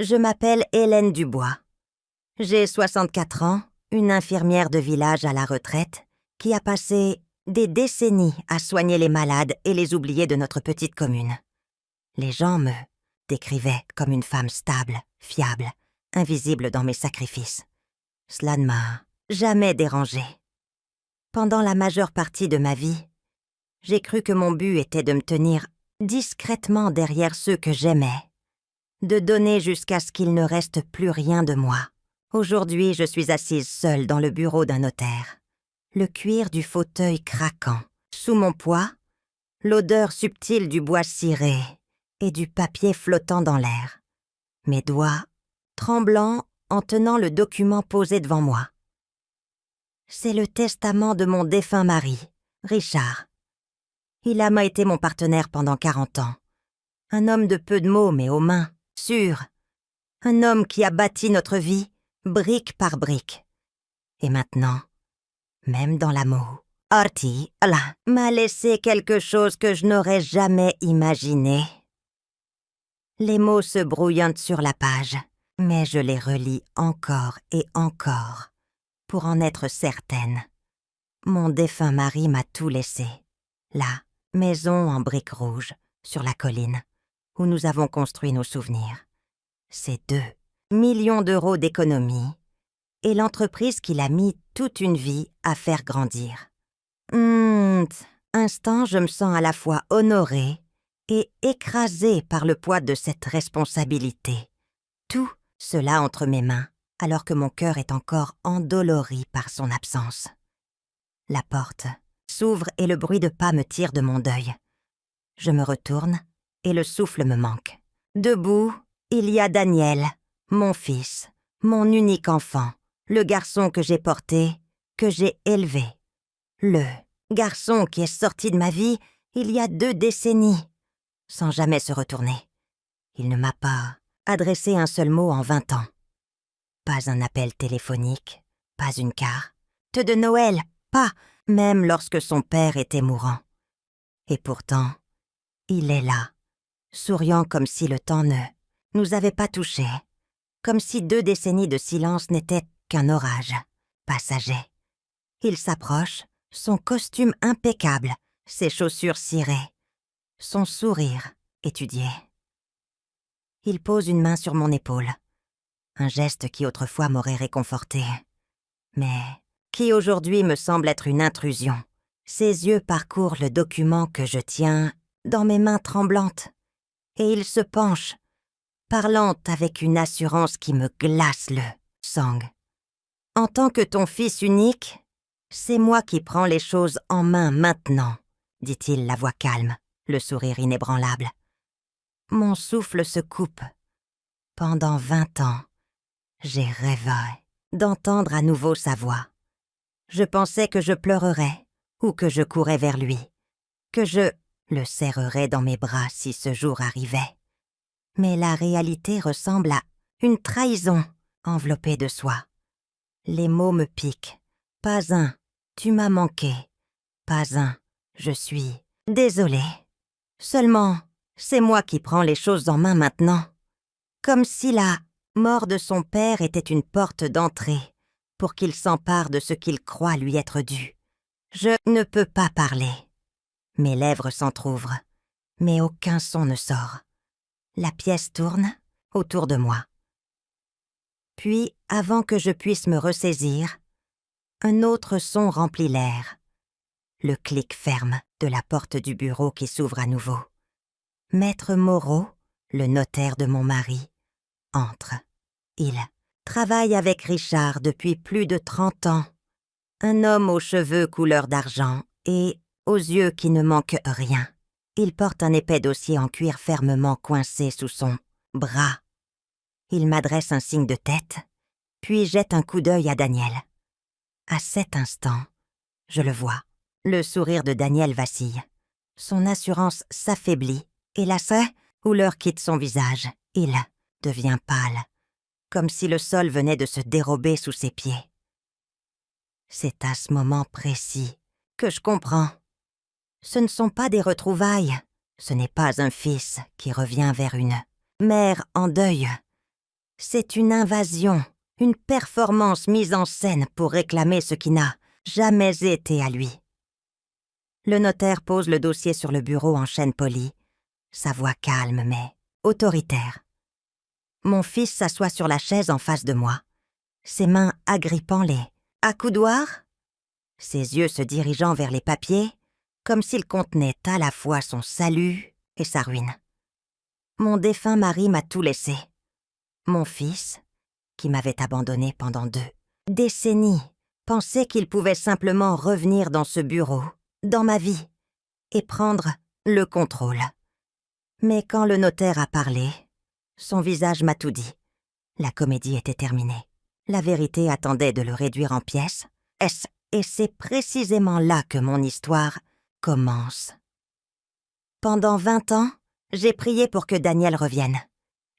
Je m'appelle Hélène Dubois. J'ai 64 ans, une infirmière de village à la retraite qui a passé des décennies à soigner les malades et les oubliés de notre petite commune. Les gens me décrivaient comme une femme stable, fiable, invisible dans mes sacrifices. Cela ne m'a jamais dérangée. Pendant la majeure partie de ma vie, j'ai cru que mon but était de me tenir discrètement derrière ceux que j'aimais, de donner jusqu'à ce qu'il ne reste plus rien de moi. Aujourd'hui, je suis assise seule dans le bureau d'un notaire, le cuir du fauteuil craquant. Sous mon poids, l'odeur subtile du bois ciré et du papier flottant dans l'air. Mes doigts tremblants en tenant le document posé devant moi. C'est le testament de mon défunt mari, Richard. Il m'a été mon partenaire pendant 40 ans. Un homme de peu de mots mais aux mains, sûr. Un homme qui a bâti notre vie, brique par brique. Et maintenant, même dans la moue, Artie, là, m'a laissé quelque chose que je n'aurais jamais imaginé. Les mots se brouillantent sur la page, mais je les relis encore et encore, pour en être certaine. Mon défunt mari m'a tout laissé. La maison en briques rouges, sur la colline, où nous avons construit nos souvenirs. Ces 2 millions d'euros d'économie et l'entreprise qu'il a mis toute une vie à faire grandir. Instant, je me sens à la fois honorée et écrasée par le poids de cette responsabilité. Tout cela entre mes mains, alors que mon cœur est encore endolori par son absence. La porte s'ouvre et le bruit de pas me tire de mon deuil. Je me retourne et le souffle me manque. Debout, il y a Daniel, mon fils, mon unique enfant, le garçon que j'ai porté, que j'ai élevé. Le garçon qui est sorti de ma vie il y a 2 décennies, sans jamais se retourner. Il ne m'a pas adressé un seul mot en 20 ans. Pas un appel téléphonique, pas une carte de Noël, pas, même lorsque son père était mourant. Et pourtant, il est là, souriant comme si le temps ne nous avait pas touchés, comme si 2 décennies de silence n'étaient qu'un orage passager. Il s'approche, son costume impeccable, ses chaussures cirées, son sourire étudié. Il pose une main sur mon épaule, un geste qui autrefois m'aurait réconforté, mais qui aujourd'hui me semble être une intrusion. Ses yeux parcourent le document que je tiens dans mes mains tremblantes, et il se penche, parlant avec une assurance qui me glace le sang. En tant que ton fils unique, c'est moi qui prends les choses en main maintenant, dit-il, la voix calme, le sourire inébranlable. Mon souffle se coupe. Pendant 20 ans, j'ai rêvé d'entendre à nouveau sa voix. Je pensais que je pleurerais ou que je courais vers lui, que je le serrerais dans mes bras si ce jour arrivait. Mais la réalité ressemble à une trahison enveloppée de soie. Les mots me piquent. Pas un, tu m'as manqué. Pas un, je suis désolée. Seulement, c'est moi qui prends les choses en main maintenant. Comme si la mort de son père était une porte d'entrée pour qu'il s'empare de ce qu'il croit lui être dû. Je ne peux pas parler. Mes lèvres s'entr'ouvrent, mais aucun son ne sort. La pièce tourne autour de moi. Puis, avant que je puisse me ressaisir, un autre son remplit l'air. Le clic ferme de la porte du bureau qui s'ouvre à nouveau. Maître Moreau, le notaire de mon mari, entre. Il travaille avec Richard depuis plus de 30 ans. Un homme aux cheveux couleur d'argent et aux yeux qui ne manquent rien. Il porte un épais dossier en cuir fermement coincé sous son bras. Il m'adresse un signe de tête, puis jette un coup d'œil à Daniel. À cet instant, je le vois. Le sourire de Daniel vacille. Son assurance s'affaiblit et la couleur quitte son visage. Il devient pâle, comme si le sol venait de se dérober sous ses pieds. C'est à ce moment précis que je comprends. Ce ne sont pas des retrouvailles, ce n'est pas un fils qui revient vers une mère en deuil. C'est une invasion, une performance mise en scène pour réclamer ce qui n'a jamais été à lui. Le notaire pose le dossier sur le bureau en chêne poli, sa voix calme mais autoritaire. Mon fils s'assoit sur la chaise en face de moi, ses mains agrippant les accoudoirs, ses yeux se dirigeant vers les papiers, comme s'ils contenaient à la fois son salut et sa ruine. Mon défunt mari m'a tout laissé. Mon fils, qui m'avait abandonné pendant 2 décennies, pensait qu'il pouvait simplement revenir dans ce bureau, dans ma vie, et prendre le contrôle. Mais quand le notaire a parlé, son visage m'a tout dit. La comédie était terminée. La vérité attendait de le réduire en pièces. Et c'est précisément là que mon histoire commence. Pendant 20 ans, j'ai prié pour que Daniel revienne.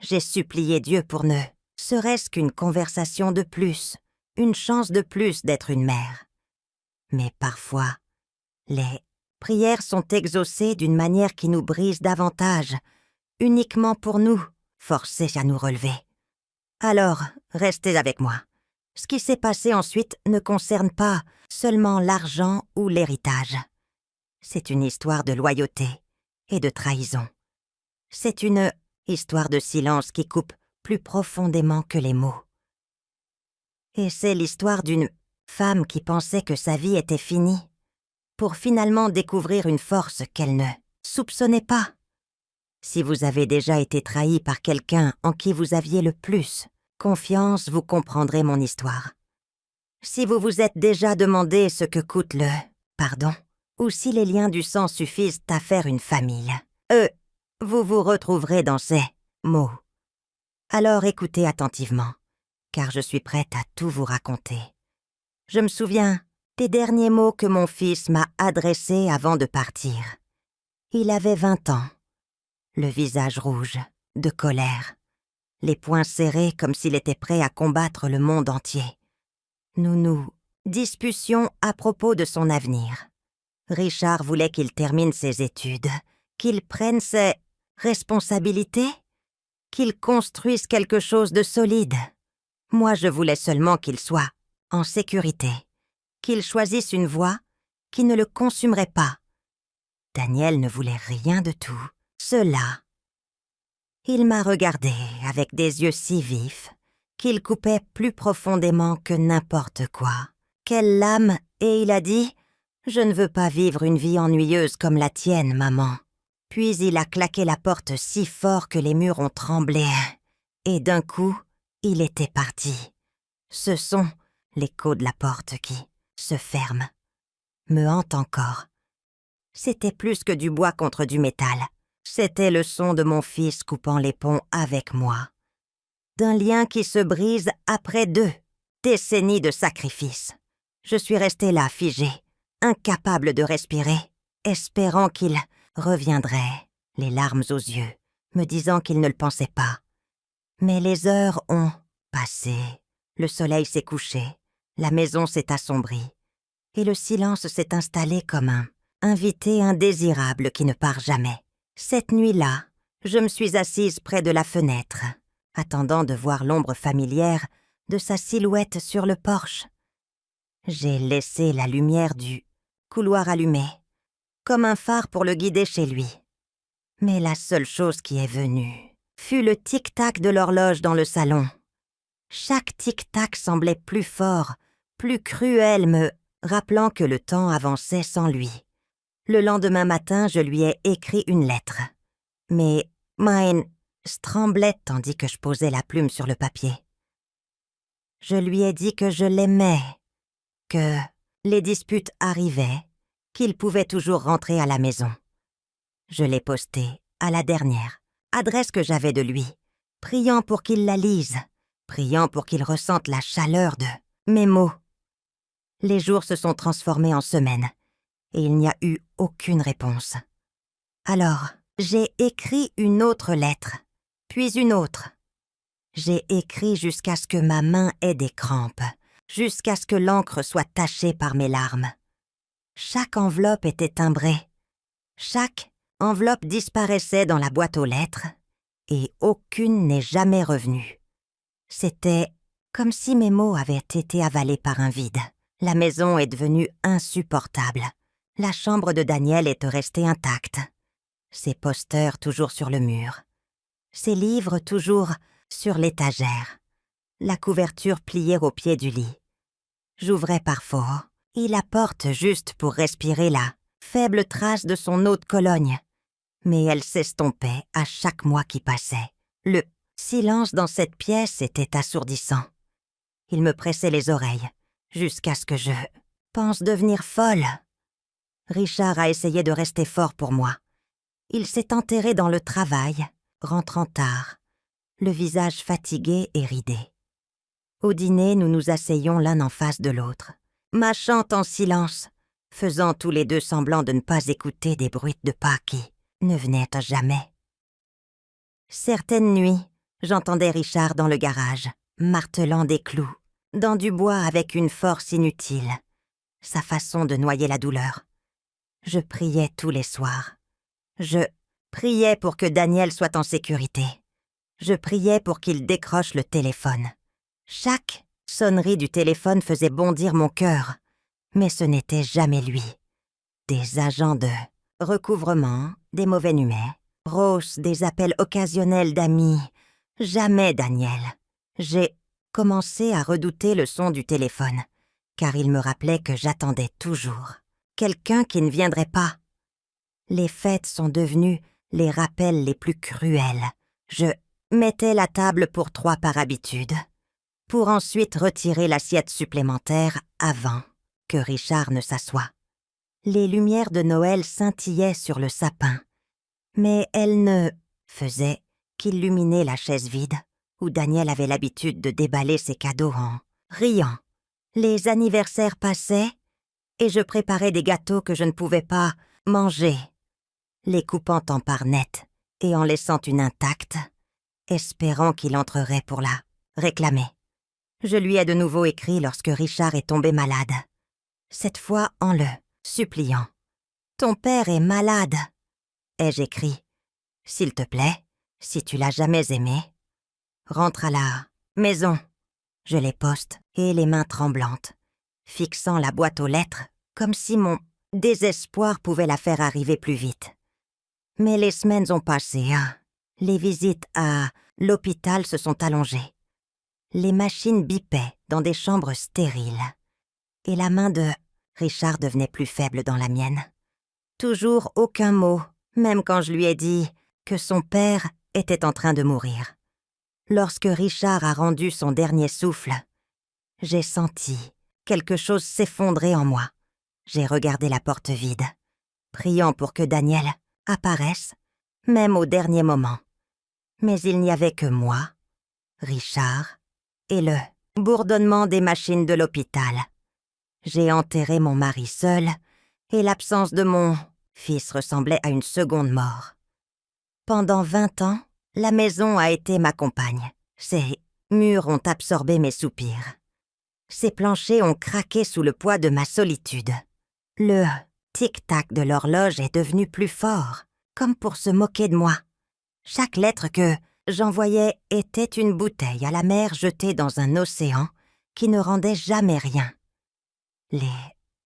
J'ai supplié Dieu pour ne serait-ce qu'une conversation de plus, une chance de plus d'être une mère. Mais parfois, les prières sont exaucées d'une manière qui nous brise davantage, uniquement pour nous forcer à nous relever. Alors, restez avec moi. Ce qui s'est passé ensuite ne concerne pas seulement l'argent ou l'héritage. C'est une histoire de loyauté et de trahison. C'est une histoire de silence qui coupe plus profondément que les mots. Et c'est l'histoire d'une femme qui pensait que sa vie était finie, pour finalement découvrir une force qu'elle ne soupçonnait pas. Si vous avez déjà été trahi par quelqu'un en qui vous aviez le plus confiance, vous comprendrez mon histoire. Si vous vous êtes déjà demandé ce que coûte le pardon, ou si les liens du sang suffisent à faire une famille, vous vous retrouverez dans ces mots. Alors écoutez attentivement, car je suis prête à tout vous raconter. Je me souviens des derniers mots que mon fils m'a adressés avant de partir. Il avait 20 ans, le visage rouge, de colère, les poings serrés comme s'il était prêt à combattre le monde entier. Nous nous disputions à propos de son avenir. Richard voulait qu'il termine ses études, qu'il prenne ses responsabilités, qu'il construise quelque chose de solide. Moi, je voulais seulement qu'il soit en sécurité, qu'il choisisse une voie qui ne le consumerait pas. Daniel ne voulait rien de tout cela. Il m'a regardé avec des yeux si vifs qu'il coupait plus profondément que n'importe quoi. Quelle lame, et il a dit « Je ne veux pas vivre une vie ennuyeuse comme la tienne, maman ». Puis il a claqué la porte si fort que les murs ont tremblé. Et d'un coup, il était parti. Ce son, l'écho de la porte qui se ferme, me hante encore. C'était plus que du bois contre du métal. C'était le son de mon fils coupant les ponts avec moi. D'un lien qui se brise après 2 décennies de sacrifices. Je suis restée là, figée, incapable de respirer, espérant qu'il reviendrait, les larmes aux yeux, me disant qu'il ne le pensait pas. Mais les heures ont passé, le soleil s'est couché, la maison s'est assombrie, et le silence s'est installé comme un invité indésirable qui ne part jamais. Cette nuit-là, je me suis assise près de la fenêtre, attendant de voir l'ombre familière de sa silhouette sur le porche. J'ai laissé la lumière du couloir allumée, comme un phare pour le guider chez lui. Mais la seule chose qui est venue fut le tic-tac de l'horloge dans le salon. Chaque tic-tac semblait plus fort, plus cruel, me rappelant que le temps avançait sans lui. Le lendemain matin, je lui ai écrit une lettre. Mais mine tremblait tandis que je posais la plume sur le papier. Je lui ai dit que je l'aimais, que les disputes arrivaient, qu'il pouvait toujours rentrer à la maison. Je l'ai postée à la dernière adresse que j'avais de lui, priant pour qu'il la lise, priant pour qu'il ressente la chaleur de mes mots. Les jours se sont transformés en semaines, et il n'y a eu aucune réponse. Alors, j'ai écrit une autre lettre, puis une autre. J'ai écrit jusqu'à ce que ma main ait des crampes, jusqu'à ce que l'encre soit tachée par mes larmes. Chaque enveloppe était timbrée. Chaque enveloppe disparaissait dans la boîte aux lettres, et aucune n'est jamais revenue. C'était comme si mes mots avaient été avalés par un vide. La maison est devenue insupportable. La chambre de Daniel est restée intacte. Ses posters toujours sur le mur. Ses livres toujours sur l'étagère. La couverture pliée au pied du lit. J'ouvrais parfois, et la porte juste pour respirer la faible trace de son eau de Cologne. Mais elle s'estompait à chaque mois qui passait. Le silence dans cette pièce était assourdissant. Il me pressait les oreilles, jusqu'à ce que je pense devenir folle. Richard a essayé de rester fort pour moi. Il s'est enterré dans le travail, rentrant tard, le visage fatigué et ridé. Au dîner, nous nous asseyions l'un en face de l'autre, mâchant en silence, faisant tous les deux semblant de ne pas écouter des bruits de pas qui ne venaient jamais. Certaines nuits, j'entendais Richard dans le garage, martelant des clous, dans du bois avec une force inutile, sa façon de noyer la douleur. Je priais tous les soirs. Je priais pour que Daniel soit en sécurité. Je priais pour qu'il décroche le téléphone. Chaque sonnerie du téléphone faisait bondir mon cœur, mais ce n'était jamais lui. Des agents de recouvrement, des mauvais numéros, Rose, des appels occasionnels d'amis. Jamais Daniel. J'ai commencé à redouter le son du téléphone, car il me rappelait que j'attendais toujours quelqu'un qui ne viendrait pas. Les fêtes sont devenues les rappels les plus cruels. Je mettais la table pour 3 par habitude, pour ensuite retirer l'assiette supplémentaire avant que Richard ne s'assoie. Les lumières de Noël scintillaient sur le sapin, mais elles ne faisaient qu'illuminer la chaise vide où Daniel avait l'habitude de déballer ses cadeaux en riant. Les anniversaires passaient et je préparais des gâteaux que je ne pouvais pas manger, les coupant en parts nettes et en laissant une intacte, espérant qu'il entrerait pour la réclamer. Je lui ai de nouveau écrit lorsque Richard est tombé malade, cette fois en le suppliant. « Ton père est malade !» ai-je écrit. « S'il te plaît, si tu l'as jamais aimé, rentre à la maison. » Je les poste et les mains tremblantes, fixant la boîte aux lettres comme si mon désespoir pouvait la faire arriver plus vite. Mais les semaines ont passé, hein. Les visites à l'hôpital se sont allongées. Les machines bipaient dans des chambres stériles. Et la main de Richard devenait plus faible dans la mienne. Toujours aucun mot, même quand je lui ai dit que son père était en train de mourir. Lorsque Richard a rendu son dernier souffle, j'ai senti quelque chose s'effondrer en moi. J'ai regardé la porte vide, priant pour que Daniel apparaisse, même au dernier moment. Mais il n'y avait que moi, Richard, et le bourdonnement des machines de l'hôpital. J'ai enterré mon mari seul, et l'absence de mon fils ressemblait à une seconde mort. Pendant 20 ans, la maison a été ma compagne. Ses murs ont absorbé mes soupirs. Ses planchers ont craqué sous le poids de ma solitude. Le tic-tac de l'horloge est devenu plus fort, comme pour se moquer de moi. Chaque lettre que j'envoyais était une bouteille à la mer jetée dans un océan qui ne rendait jamais rien. Les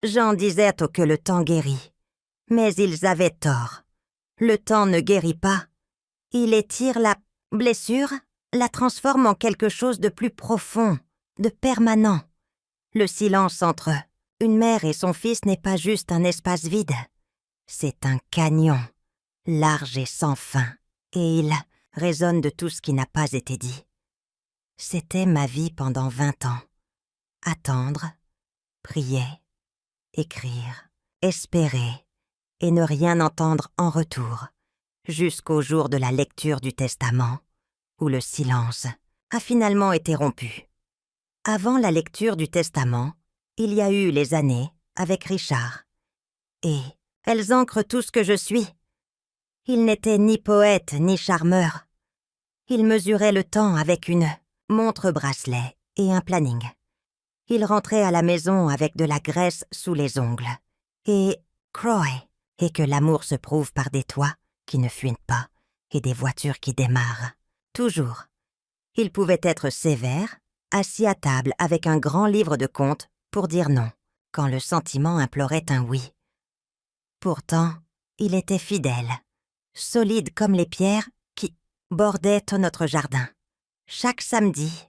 gens disaient que le temps guérit, mais ils avaient tort. Le temps ne guérit pas. Il étire la blessure, la transforme en quelque chose de plus profond, de permanent. Le silence entre une mère et son fils n'est pas juste un espace vide. C'est un canyon, large et sans fin, et il résonne de tout ce qui n'a pas été dit. C'était ma vie pendant 20 ans. Attendre, prier, écrire, espérer, et ne rien entendre en retour, jusqu'au jour de la lecture du testament, où le silence a finalement été rompu. Avant la lecture du testament, il y a eu les années avec Richard. Et elles ancrent tout ce que je suis. Il n'était ni poète ni charmeur. Il mesurait le temps avec une montre-bracelet et un planning. Il rentrait à la maison avec de la graisse sous les ongles. Et croyait que l'amour se prouve par des toits qui ne fuient pas et des voitures qui démarrent. Toujours. Il pouvait être sévère, assis à table avec un grand livre de contes pour dire non, quand le sentiment implorait un oui. Pourtant, il était fidèle, solide comme les pierres qui bordaient tout notre jardin. Chaque samedi,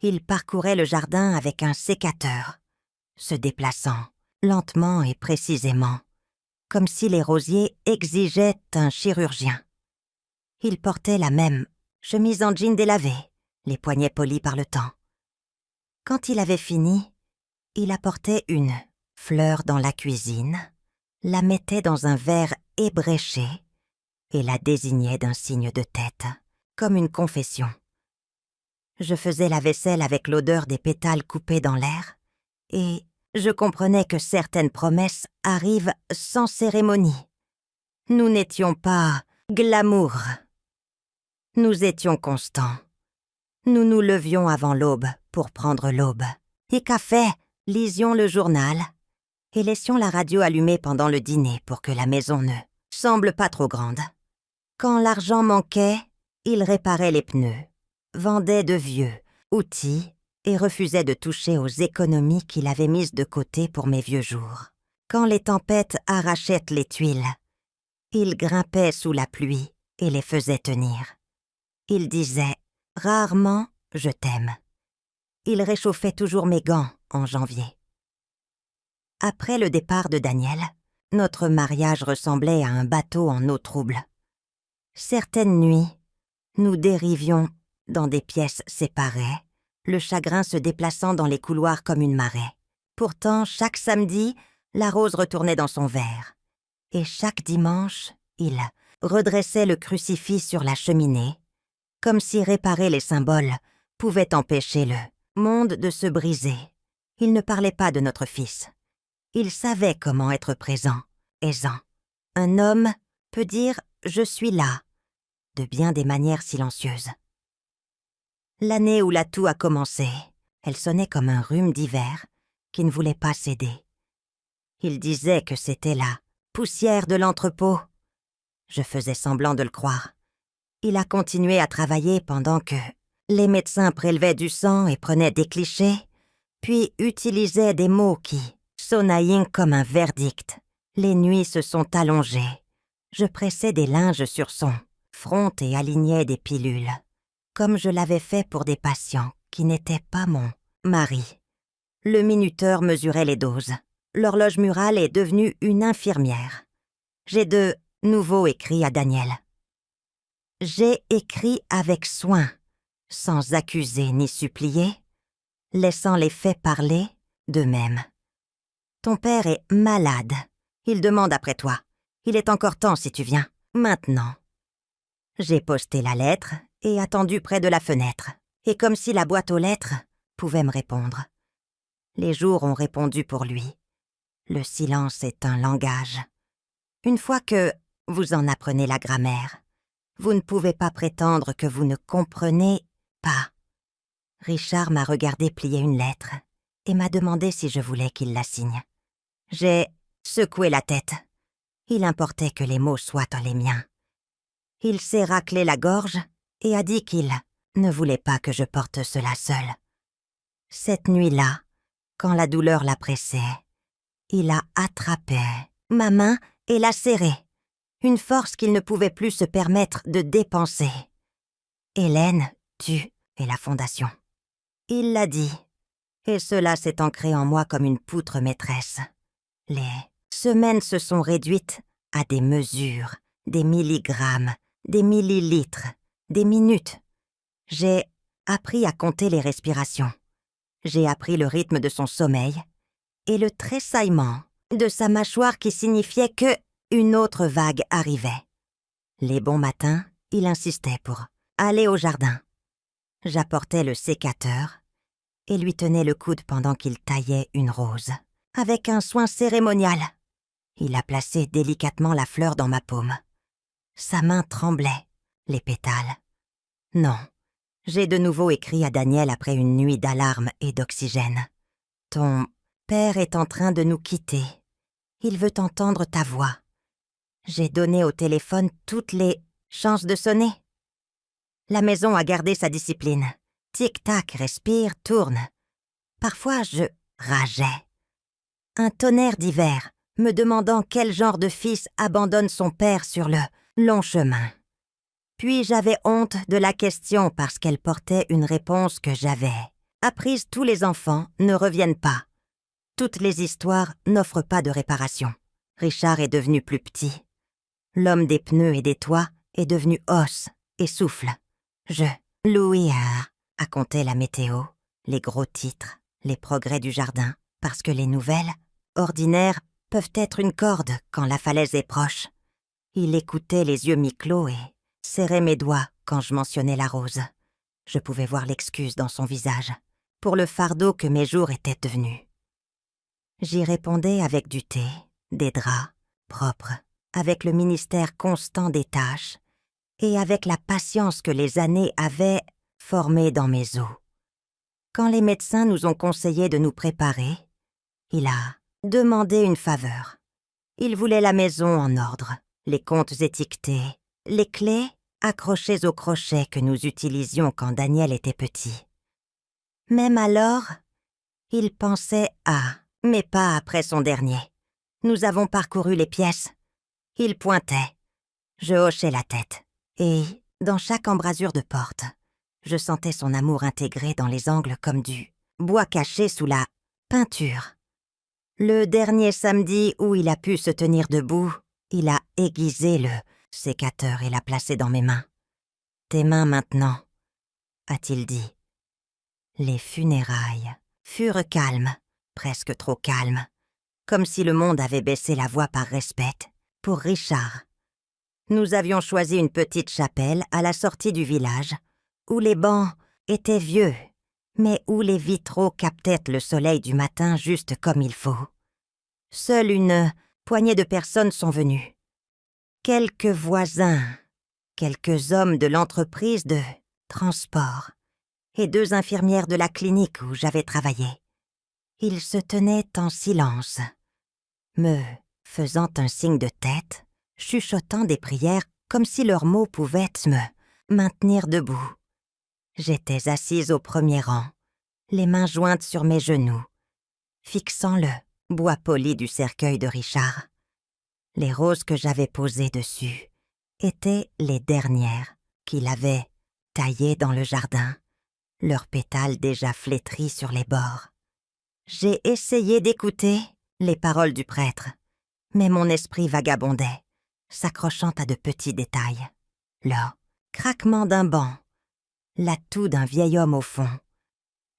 il parcourait le jardin avec un sécateur, se déplaçant lentement et précisément, comme si les rosiers exigeaient un chirurgien. Il portait la même chemise en jean délavé, les poignets polis par le temps. Quand il avait fini, il apportait une fleur dans la cuisine, la mettait dans un verre ébréché et la désignait d'un signe de tête, comme une confession. Je faisais la vaisselle avec l'odeur des pétales coupés dans l'air, et je comprenais que certaines promesses arrivent sans cérémonie. Nous n'étions pas glamour. Nous étions constants. Nous nous levions avant l'aube pour prendre l'aube. Et café, lisions le journal et laissions la radio allumée pendant le dîner pour que la maison ne semble pas trop grande. Quand l'argent manquait, il réparait les pneus, vendait de vieux outils et refusait de toucher aux économies qu'il avait mises de côté pour mes vieux jours. Quand les tempêtes arrachaient les tuiles, il grimpait sous la pluie et les faisait tenir. Il disait rarement « je t'aime ». Il réchauffait toujours mes gants en janvier. Après le départ de Daniel, notre mariage ressemblait à un bateau en eau trouble. Certaines nuits, nous dérivions dans des pièces séparées, le chagrin se déplaçant dans les couloirs comme une marée. Pourtant, chaque samedi, la rose retournait dans son verre. Et chaque dimanche, il redressait le crucifix sur la cheminée, comme si réparer les symboles pouvait empêcher le monde de se briser. Il ne parlait pas de notre fils. Il savait comment être présent, aisant. Un homme peut dire « je suis là » de bien des manières silencieuses. L'année où la toux a commencé, elle sonnait comme un rhume d'hiver qui ne voulait pas céder. Il disait que c'était la poussière de l'entrepôt. Je faisais semblant de le croire. Il a continué à travailler pendant que les médecins prélevaient du sang et prenaient des clichés, puis utilisaient des mots qui sonnaient comme un verdict. Les nuits se sont allongées. Je pressais des linges sur son front et alignais des pilules, comme je l'avais fait pour des patients qui n'étaient pas mon mari. Le minuteur mesurait les doses. L'horloge murale est devenue une infirmière. J'ai de nouveau écrit à Daniel. J'ai écrit avec soin, sans accuser ni supplier, laissant les faits parler d'eux-mêmes. Ton père est malade. Il demande après toi. Il est encore temps si tu viens. Maintenant. J'ai posté la lettre et attendu près de la fenêtre, et comme si la boîte aux lettres pouvait me répondre. Les jours ont répondu pour lui. Le silence est un langage. Une fois que vous en apprenez la grammaire, vous ne pouvez pas prétendre que vous ne comprenez pas. Richard m'a regardé plier une lettre et m'a demandé si je voulais qu'il la signe. J'ai secoué la tête. Il importait que les mots soient les miens. Il s'est raclé la gorge et a dit qu'il ne voulait pas que je porte cela seul. Cette nuit-là, quand la douleur la pressait, il a attrapé ma main et l'a serrée, une force qu'il ne pouvait plus se permettre de dépenser. Hélène, tu es la fondation. Il l'a dit, et cela s'est ancré en moi comme une poutre maîtresse. Les semaines se sont réduites à des mesures, des milligrammes, des millilitres, des minutes. J'ai appris à compter les respirations. J'ai appris le rythme de son sommeil et le tressaillement de sa mâchoire qui signifiait que une autre vague arrivait. Les bons matins, il insistait pour aller au jardin. J'apportais le sécateur et lui tenais le coude pendant qu'il taillait une rose. Avec un soin cérémonial, il a placé délicatement la fleur dans ma paume. Sa main tremblait, les pétales. Non, j'ai de nouveau écrit à Daniel après une nuit d'alarme et d'oxygène. Ton père est en train de nous quitter. Il veut entendre ta voix. J'ai donné au téléphone toutes les chances de sonner. La maison a gardé sa discipline. Tic-tac, respire, tourne. Parfois, je rageais. Un tonnerre d'hiver, me demandant quel genre de fils abandonne son père sur le long chemin. Puis j'avais honte de la question parce qu'elle portait une réponse que j'avais apprise: tous les enfants ne reviennent pas. Toutes les histoires n'offrent pas de réparation. Richard est devenu plus petit. L'homme des pneus et des toits est devenu os et souffle. Louis a compté la météo, les gros titres, les progrès du jardin, parce que les nouvelles, ordinaires, peuvent être une corde quand la falaise est proche. Il écoutait les yeux mi-clos et serrait mes doigts quand je mentionnais la rose. Je pouvais voir l'excuse dans son visage, pour le fardeau que mes jours étaient devenus. J'y répondais avec du thé, des draps, propres, avec le ministère constant des tâches, et avec la patience que les années avaient formée dans mes os. Quand les médecins nous ont conseillé de nous préparer, il a demandé une faveur. Il voulait la maison en ordre, les comptes étiquetés, les clés accrochées au crochet que nous utilisions quand Daniel était petit. Même alors, il pensait mais pas après son dernier. Nous avons parcouru les pièces. Il pointait. Je hochais la tête. Et, dans chaque embrasure de porte, je sentais son amour intégré dans les angles comme du bois caché sous la peinture. Le dernier samedi où il a pu se tenir debout, il a aiguisé le sécateur et l'a placé dans mes mains. « Tes mains maintenant », a-t-il dit. Les funérailles furent calmes, presque trop calmes, comme si le monde avait baissé la voix par respect pour Richard. Nous avions choisi une petite chapelle à la sortie du village, où les bancs étaient vieux, mais où les vitraux captaient le soleil du matin juste comme il faut. Seule une poignée de personnes sont venues. Quelques voisins, quelques hommes de l'entreprise de transport et 2 infirmières de la clinique où j'avais travaillé. Ils se tenaient en silence, me faisant un signe de tête, chuchotant des prières comme si leurs mots pouvaient me maintenir debout. J'étais assise au premier rang, les mains jointes sur mes genoux, fixant le bois poli du cercueil de Richard. Les roses que j'avais posées dessus étaient les dernières qu'il avait taillées dans le jardin, leurs pétales déjà flétris sur les bords. J'ai essayé d'écouter les paroles du prêtre, mais mon esprit vagabondait, s'accrochant à de petits détails. Le craquement d'un banc, la toux d'un vieil homme au fond,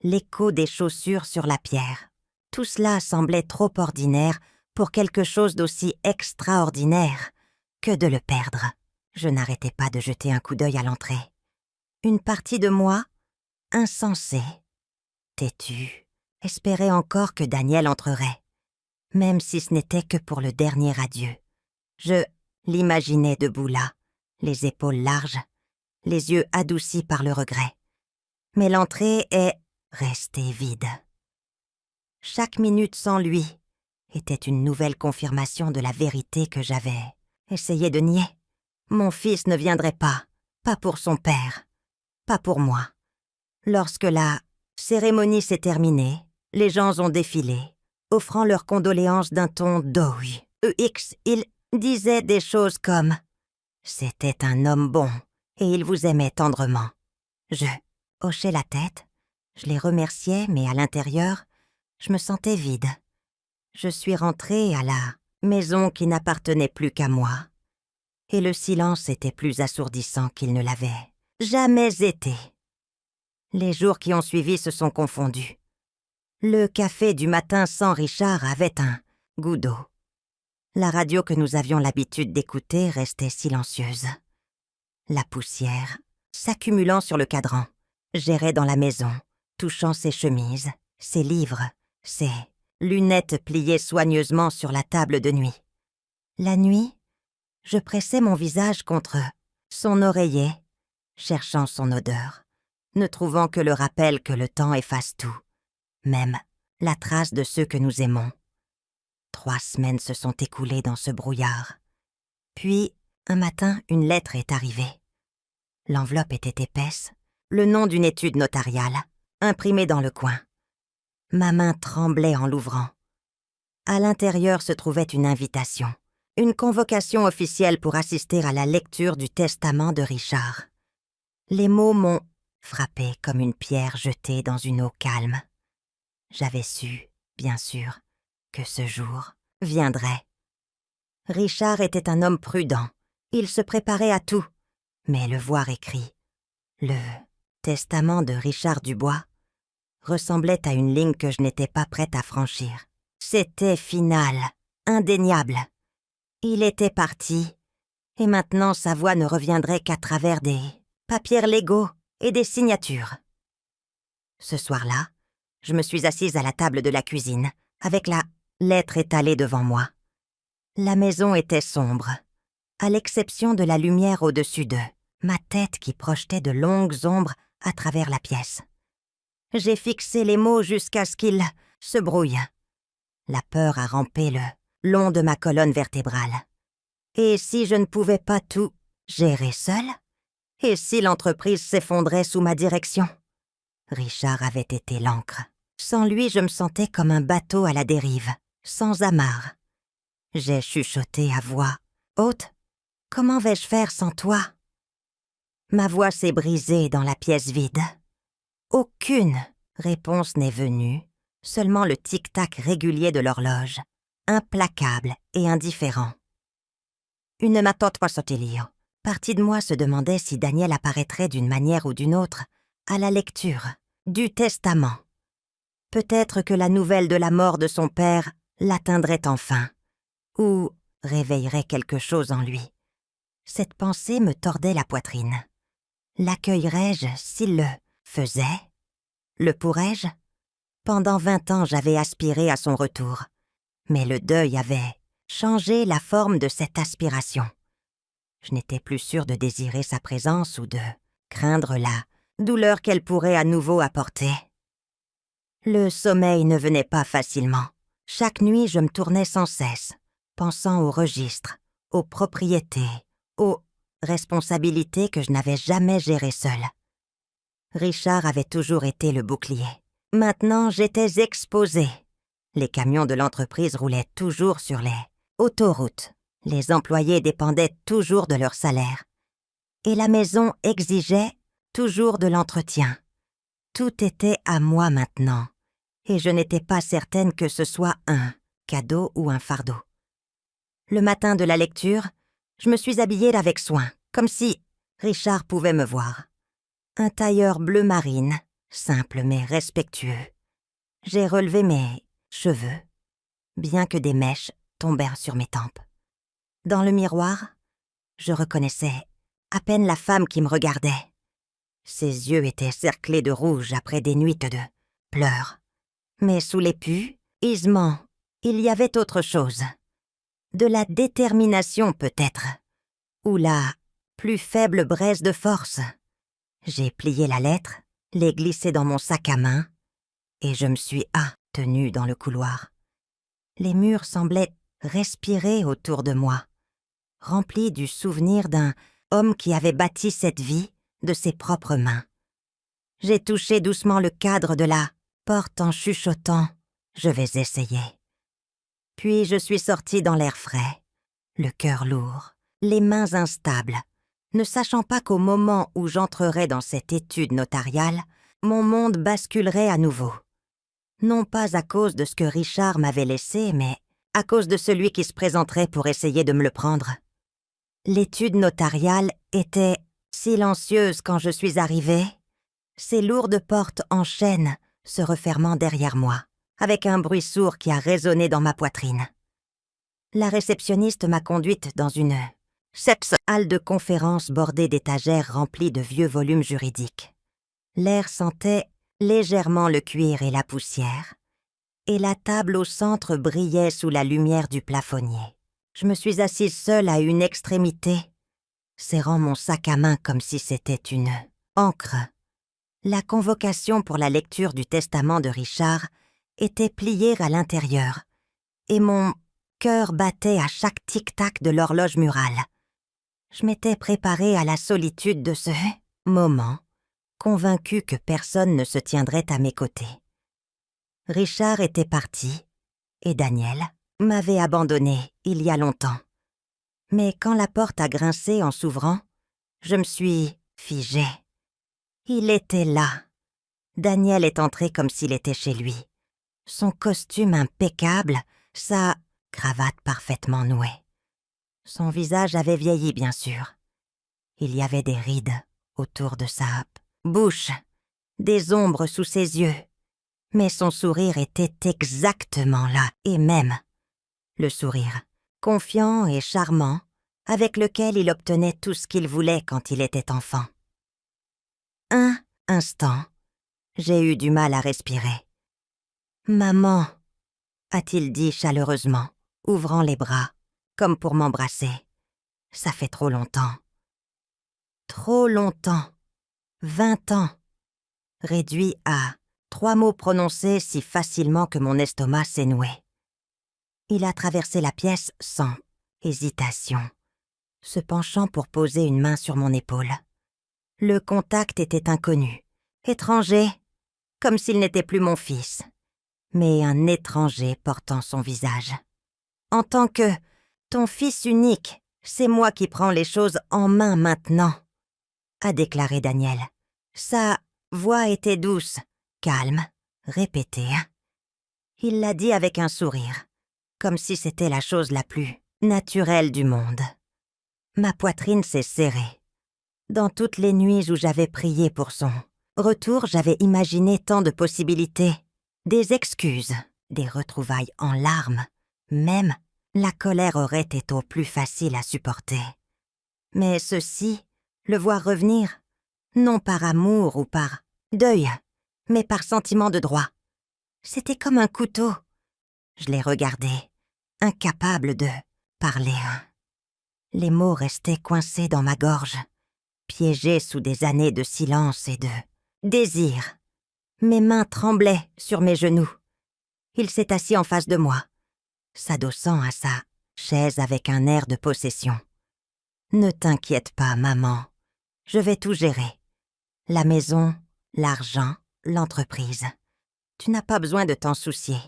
l'écho des chaussures sur la pierre. Tout cela semblait trop ordinaire pour quelque chose d'aussi extraordinaire que de le perdre. Je n'arrêtais pas de jeter un coup d'œil à l'entrée. Une partie de moi, insensée, têtue, espérait encore que Daniel entrerait, même si ce n'était que pour le dernier adieu. Je l'imaginais debout là, les épaules larges, les yeux adoucis par le regret. Mais l'entrée est restée vide. Chaque minute sans lui était une nouvelle confirmation de la vérité que j'avais essayé de nier. Mon fils ne viendrait pas pour son père, pas pour moi. Lorsque la cérémonie s'est terminée, les gens ont défilé, offrant leurs condoléances d'un ton douille. Ils disaient des choses comme « C'était un homme bon et il vous aimait tendrement ». Je hochais la tête, je les remerciais, mais à l'intérieur, je me sentais vide. Je suis rentrée à la maison qui n'appartenait plus qu'à moi, et le silence était plus assourdissant qu'il ne l'avait jamais été. Les jours qui ont suivi se sont confondus. Le café du matin sans Richard avait un goût d'eau. La radio que nous avions l'habitude d'écouter restait silencieuse. La poussière, s'accumulant sur le cadran, errait dans la maison, touchant ses chemises, ses livres, ses lunettes pliées soigneusement sur la table de nuit. La nuit, je pressais mon visage contre son oreiller, cherchant son odeur, ne trouvant que le rappel que le temps efface tout, même la trace de ceux que nous aimons. 3 semaines se sont écoulées dans ce brouillard. Puis, un matin, une lettre est arrivée. L'enveloppe était épaisse, le nom d'une étude notariale, imprimé dans le coin. Ma main tremblait en l'ouvrant. À l'intérieur se trouvait une invitation, une convocation officielle pour assister à la lecture du testament de Richard. Les mots m'ont frappé comme une pierre jetée dans une eau calme. J'avais su, bien sûr, que ce jour viendrait. Richard était un homme prudent. Il se préparait à tout. Mais le voir écrit, le testament de Richard Dubois, ressemblait à une ligne que je n'étais pas prête à franchir. C'était final, indéniable. Il était parti, et maintenant sa voix ne reviendrait qu'à travers des papiers légaux et des signatures. Ce soir-là, je me suis assise à la table de la cuisine, avec la lettre étalée devant moi. La maison était sombre, à l'exception de la lumière au-dessus d'eux, ma tête qui projetait de longues ombres à travers la pièce. J'ai fixé les mots jusqu'à ce qu'ils se brouillent. La peur a rampé le long de ma colonne vertébrale. Et si je ne pouvais pas tout gérer seule? Et si l'entreprise s'effondrait sous ma direction? Richard avait été l'encre. Sans lui, je me sentais comme un bateau à la dérive, sans amarre. J'ai chuchoté à voix haute. « Comment vais-je faire sans toi ?» Ma voix s'est brisée dans la pièce vide. Aucune réponse n'est venue, seulement le tic-tac régulier de l'horloge, implacable et indifférent. Une matote passotilio. Partie de moi se demandait si Daniel apparaîtrait d'une manière ou d'une autre à la lecture du testament. Peut-être que la nouvelle de la mort de son père l'atteindrait enfin, ou réveillerait quelque chose en lui. Cette pensée me tordait la poitrine. L'accueillerais-je s'il le faisait? Le pourrais-je? Pendant 20 ans, j'avais aspiré à son retour, mais le deuil avait changé la forme de cette aspiration. Je n'étais plus sûre de désirer sa présence ou de craindre la douleur qu'elle pourrait à nouveau apporter. Le sommeil ne venait pas facilement. Chaque nuit, je me tournais sans cesse, pensant aux registres, aux propriétés, aux responsabilités que je n'avais jamais gérées seule. Richard avait toujours été le bouclier. Maintenant, j'étais exposée. Les camions de l'entreprise roulaient toujours sur les autoroutes. Les employés dépendaient toujours de leur salaire. Et la maison exigeait toujours de l'entretien. Tout était à moi maintenant, et je n'étais pas certaine que ce soit un cadeau ou un fardeau. Le matin de la lecture, je me suis habillée avec soin, comme si Richard pouvait me voir. Un tailleur bleu marine, simple mais respectueux. J'ai relevé mes cheveux, bien que des mèches tombèrent sur mes tempes. Dans le miroir, je reconnaissais à peine la femme qui me regardait. Ses yeux étaient cerclés de rouge après des nuits de pleurs. Mais sous l'épu, isement, il y avait autre chose. De la détermination peut-être, ou la plus faible braise de force. J'ai plié la lettre, l'ai glissée dans mon sac à main, et je me suis tenue dans le couloir. Les murs semblaient respirer autour de moi, remplis du souvenir d'un homme qui avait bâti cette vie de ses propres mains. J'ai touché doucement le cadre de la porte en chuchotant « Je vais essayer ». Puis je suis sortie dans l'air frais, le cœur lourd, les mains instables, ne sachant pas qu'au moment où j'entrerais dans cette étude notariale, mon monde basculerait à nouveau. Non pas à cause de ce que Richard m'avait laissé, mais à cause de celui qui se présenterait pour essayer de me le prendre. L'étude notariale était silencieuse quand je suis arrivée, ses lourdes portes en chêne se refermant derrière moi, avec un bruit sourd qui a résonné dans ma poitrine. La réceptionniste m'a conduite dans une halle de conférence bordée d'étagères remplies de vieux volumes juridiques. L'air sentait légèrement le cuir et la poussière, et la table au centre brillait sous la lumière du plafonnier. Je me suis assise seule à une extrémité, serrant mon sac à main comme si c'était une encre. La convocation pour la lecture du testament de Richard était pliée à l'intérieur, et mon cœur battait à chaque tic-tac de l'horloge murale. Je m'étais préparée à la solitude de ce moment, convaincue que personne ne se tiendrait à mes côtés. Richard était parti, et Daniel m'avait abandonnée il y a longtemps. Mais quand la porte a grincé en s'ouvrant, je me suis figée. Il était là. Daniel est entré comme s'il était chez lui. Son costume impeccable, sa cravate parfaitement nouée. Son visage avait vieilli, bien sûr. Il y avait des rides autour de sa bouche, des ombres sous ses yeux. Mais son sourire était exactement là, et même le sourire, confiant et charmant, avec lequel il obtenait tout ce qu'il voulait quand il était enfant. Un instant, j'ai eu du mal à respirer. « Maman !» a-t-il dit chaleureusement, ouvrant les bras, comme pour m'embrasser. Ça fait trop longtemps. Trop longtemps. 20 ans. Réduit à 3 mots prononcés si facilement que mon estomac s'est noué. Il a traversé la pièce sans hésitation, se penchant pour poser une main sur mon épaule. Le contact était inconnu, étranger, comme s'il n'était plus mon fils, mais un étranger portant son visage. En tant que ton fils unique, c'est moi qui prends les choses en main maintenant, a déclaré Daniel. Sa voix était douce, calme, répétée. Il l'a dit avec un sourire, comme si c'était la chose la plus naturelle du monde. Ma poitrine s'est serrée. Dans toutes les nuits où j'avais prié pour son retour, j'avais imaginé tant de possibilités, des excuses, des retrouvailles en larmes. Même la colère aurait été au plus facile à supporter. Mais ceci, le voir revenir, non par amour ou par deuil, mais par sentiment de droit. C'était comme un couteau. Je l'ai regardé, incapable de parler. Les mots restaient coincés dans ma gorge, piégés sous des années de silence et de désir. Mes mains tremblaient sur mes genoux. Il s'est assis en face de moi, s'adossant à sa chaise avec un air de possession. « Ne t'inquiète pas, maman, je vais tout gérer. La maison, l'argent, l'entreprise. Tu n'as pas besoin de t'en soucier.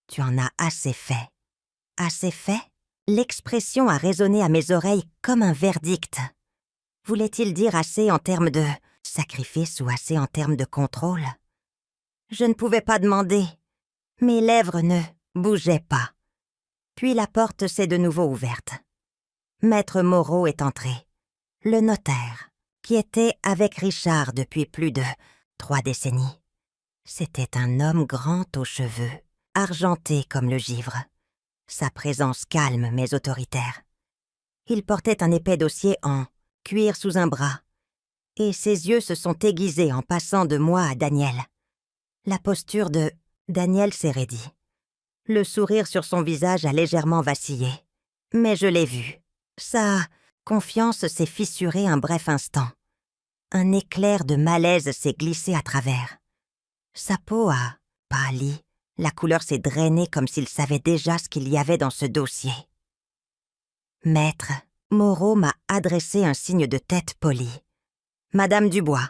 Tu en as assez fait. » Assez fait? L'expression a résonné à mes oreilles comme un verdict. Voulait-il dire assez en termes de sacrifice ou assez en termes de contrôle? Je ne pouvais pas demander. Mes lèvres ne bougeaient pas. Puis la porte s'est de nouveau ouverte. Maître Moreau est entré. Le notaire, qui était avec Richard depuis plus de 3 décennies. C'était un homme grand aux cheveux, argenté comme le givre. Sa présence calme mais autoritaire. Il portait un épais dossier en cuir sous un bras, et ses yeux se sont aiguisés en passant de moi à Daniel. La posture de Daniel s'est raidie. Le sourire sur son visage a légèrement vacillé, mais je l'ai vu. Sa confiance s'est fissurée un bref instant. Un éclair de malaise s'est glissé à travers. Sa peau a pâli. La couleur s'est drainée comme s'il savait déjà ce qu'il y avait dans ce dossier. Maître Moreau m'a adressé un signe de tête poli. Madame Dubois.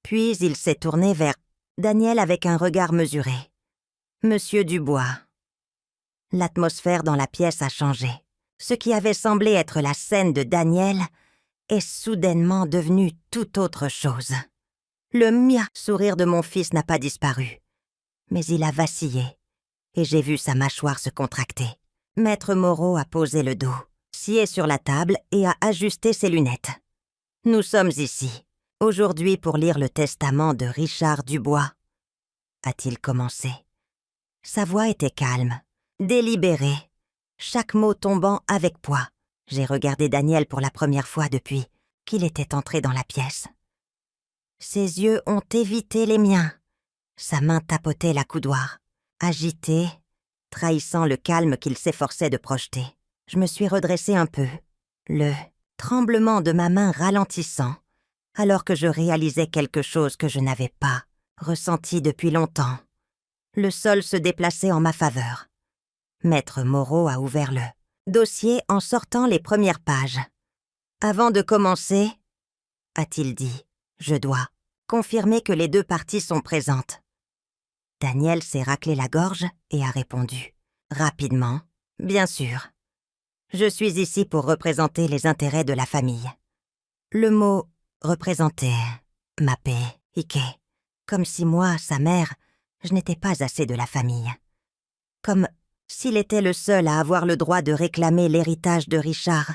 Puis il s'est tourné vers Daniel avec un regard mesuré. Monsieur Dubois. L'atmosphère dans la pièce a changé. Ce qui avait semblé être la scène de Daniel est soudainement devenu tout autre chose. Le mien sourire de mon fils n'a pas disparu. Mais il a vacillé, et j'ai vu sa mâchoire se contracter. Maître Moreau a posé le dos, scié sur la table et a ajusté ses lunettes. « Nous sommes ici, aujourd'hui pour lire le testament de Richard Dubois, » a-t-il commencé. Sa voix était calme, délibérée, chaque mot tombant avec poids. J'ai regardé Daniel pour la première fois depuis qu'il était entré dans la pièce. Ses yeux ont évité les miens. Sa main tapotait la coudoir, agitée, trahissant le calme qu'il s'efforçait de projeter. Je me suis redressée un peu, le tremblement de ma main ralentissant, alors que je réalisais quelque chose que je n'avais pas ressenti depuis longtemps. Le sol se déplaçait en ma faveur. Maître Moreau a ouvert le dossier en sortant les premières pages. Avant de commencer, a-t-il dit, je dois confirmer que les deux parties sont présentes. Daniel s'est raclé la gorge et a répondu, rapidement, bien sûr. Je suis ici pour représenter les intérêts de la famille. Le mot « représenter » m'a piqué, comme si moi, sa mère, je n'étais pas assez de la famille. Comme s'il était le seul à avoir le droit de réclamer l'héritage de Richard.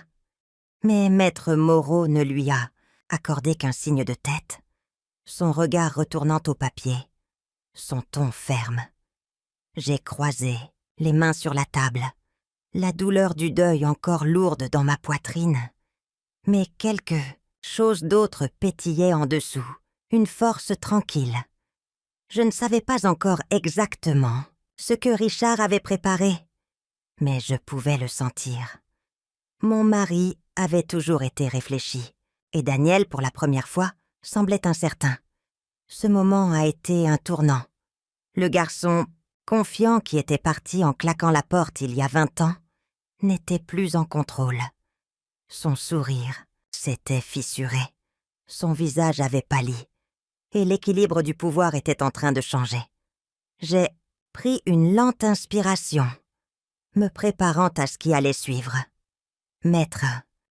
Mais Maître Moreau ne lui a accordé qu'un signe de tête, son regard retournant au papier, son ton ferme. J'ai croisé, les mains sur la table, la douleur du deuil encore lourde dans ma poitrine. Mais quelque chose d'autre pétillait en dessous, une force tranquille. Je ne savais pas encore exactement ce que Richard avait préparé, mais je pouvais le sentir. Mon mari avait toujours été réfléchi, et Daniel, pour la première fois, semblait incertain. Ce moment a été un tournant. Le garçon confiant qui était parti en claquant la porte il y a 20 ans n'était plus en contrôle. Son sourire s'était fissuré, son visage avait pâli, et l'équilibre du pouvoir était en train de changer. J'ai pris une lente inspiration, me préparant à ce qui allait suivre. Maître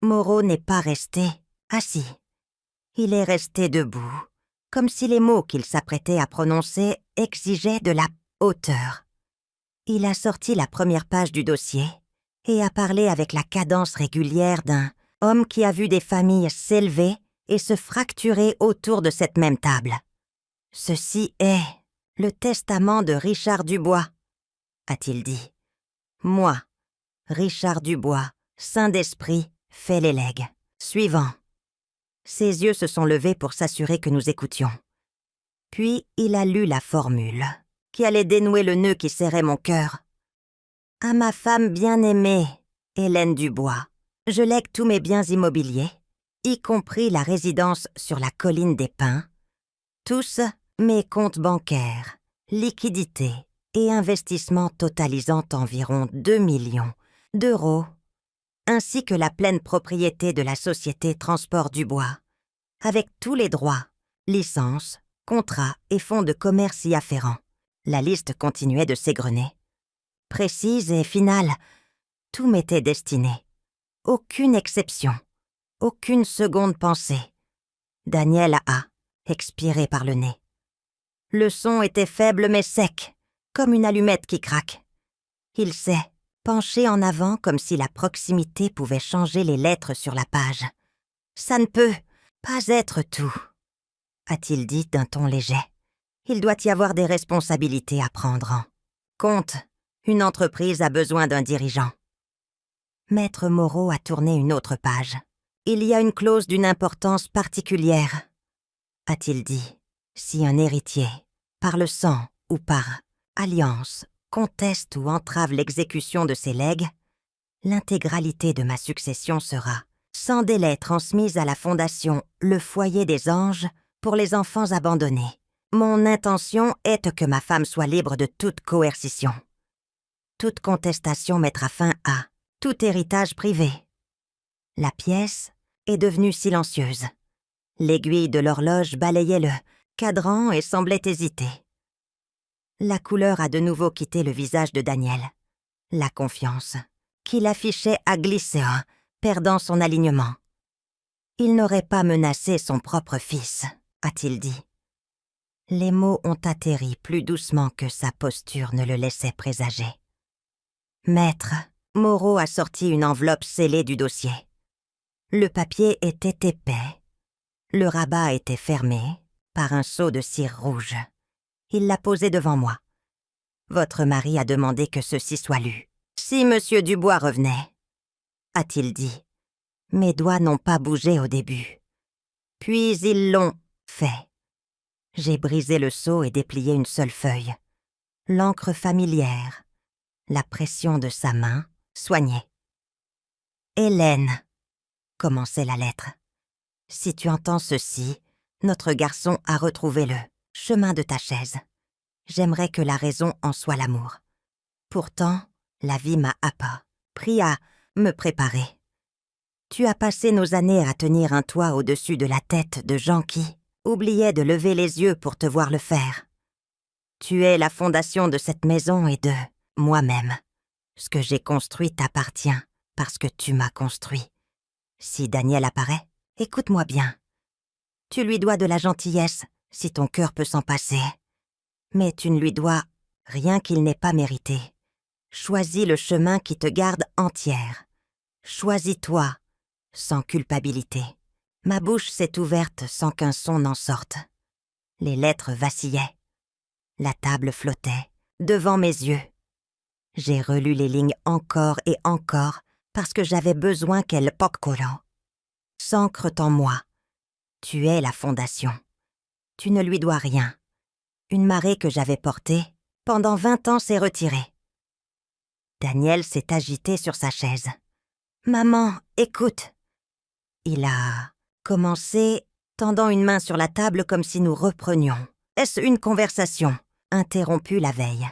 Moreau n'est pas resté assis. Il est resté debout, comme si les mots qu'il s'apprêtait à prononcer exigeaient de la hauteur. Il a sorti la première page du dossier et a parlé avec la cadence régulière d'un homme qui a vu des familles s'élever et se fracturer autour de cette même table. Ceci est le testament de Richard Dubois, a-t-il dit. Moi, Richard Dubois, saint d'esprit, fais les legs. Suivant. Ses yeux se sont levés pour s'assurer que nous écoutions. Puis il a lu la formule, qui allait dénouer le nœud qui serrait mon cœur. À ma femme bien-aimée, Hélène Dubois, je lègue tous mes biens immobiliers, y compris la résidence sur la colline des Pins, tous mes comptes bancaires, liquidités et investissements totalisant environ 2 millions d'euros, ainsi que la pleine propriété de la société Transport Dubois, avec tous les droits, licences, contrats et fonds de commerce y afférents. La liste continuait de s'égrener. Précise et finale, tout m'était destiné. Aucune exception, aucune seconde pensée. Daniel a expiré par le nez. Le son était faible mais sec, comme une allumette qui craque. Il s'est penché en avant comme si la proximité pouvait changer les lettres sur la page. « Ça ne peut pas être tout », a-t-il dit d'un ton léger. « Il doit y avoir des responsabilités à prendre en compte. Une entreprise a besoin d'un dirigeant. » Maître Moreau a tourné une autre page. « Il y a une clause d'une importance particulière, » a-t-il dit. « Si un héritier, par le sang ou par alliance, conteste ou entrave l'exécution de ses legs, l'intégralité de ma succession sera sans délai transmise à la fondation Le Foyer des Anges pour les enfants abandonnés. Mon intention est que ma femme soit libre de toute coercition. Toute contestation mettra fin à tout héritage privé. » La pièce est devenue silencieuse. L'aiguille de l'horloge balayait le cadran et semblait hésiter. La couleur a de nouveau quitté le visage de Daniel. La confiance qu'il affichait a glissé, perdant son alignement. « Il n'aurait pas menacé son propre fils », a-t-il dit. Les mots ont atterri plus doucement que sa posture ne le laissait présager. Maître Moreau a sorti une enveloppe scellée du dossier. Le papier était épais. Le rabat était fermé par un seau de cire rouge. Il l'a posé devant moi. « Votre mari a demandé que ceci soit lu. Si Monsieur Dubois revenait, » a-t-il dit. Mes doigts n'ont pas bougé au début. Puis ils l'ont fait. J'ai brisé le seau et déplié une seule feuille. L'encre familière, la pression de sa main, soignée. « Hélène », commençait la lettre. « Si tu entends ceci, notre garçon a retrouvé le chemin de ta chaise. J'aimerais que la raison en soit l'amour. Pourtant, la vie m'a appris à me préparer. Tu as passé nos années à tenir un toit au-dessus de la tête de gens qui oubliaient de lever les yeux pour te voir le faire. Tu es la fondation de cette maison et de moi-même. Ce que j'ai construit t'appartient parce que tu m'as construit. Si Daniel apparaît, écoute-moi bien. Tu lui dois de la gentillesse si ton cœur peut s'en passer. Mais tu ne lui dois rien qu'il n'ait pas mérité. Choisis le chemin qui te garde entière. Choisis-toi, sans culpabilité. Ma bouche s'est ouverte sans qu'un son n'en sorte. Les lettres vacillaient. La table flottait, devant mes yeux. J'ai relu les lignes encore et encore parce que j'avais besoin qu'elles poccolent. S'ancrent en moi. Tu es la fondation. Tu ne lui dois rien. Une marée que j'avais portée, pendant 20 ans s'est retirée. Daniel s'est agité sur sa chaise. « Maman, écoute !» Il a commencé, tendant une main sur la table comme si nous reprenions. « Est-ce une conversation ?» interrompue la veille.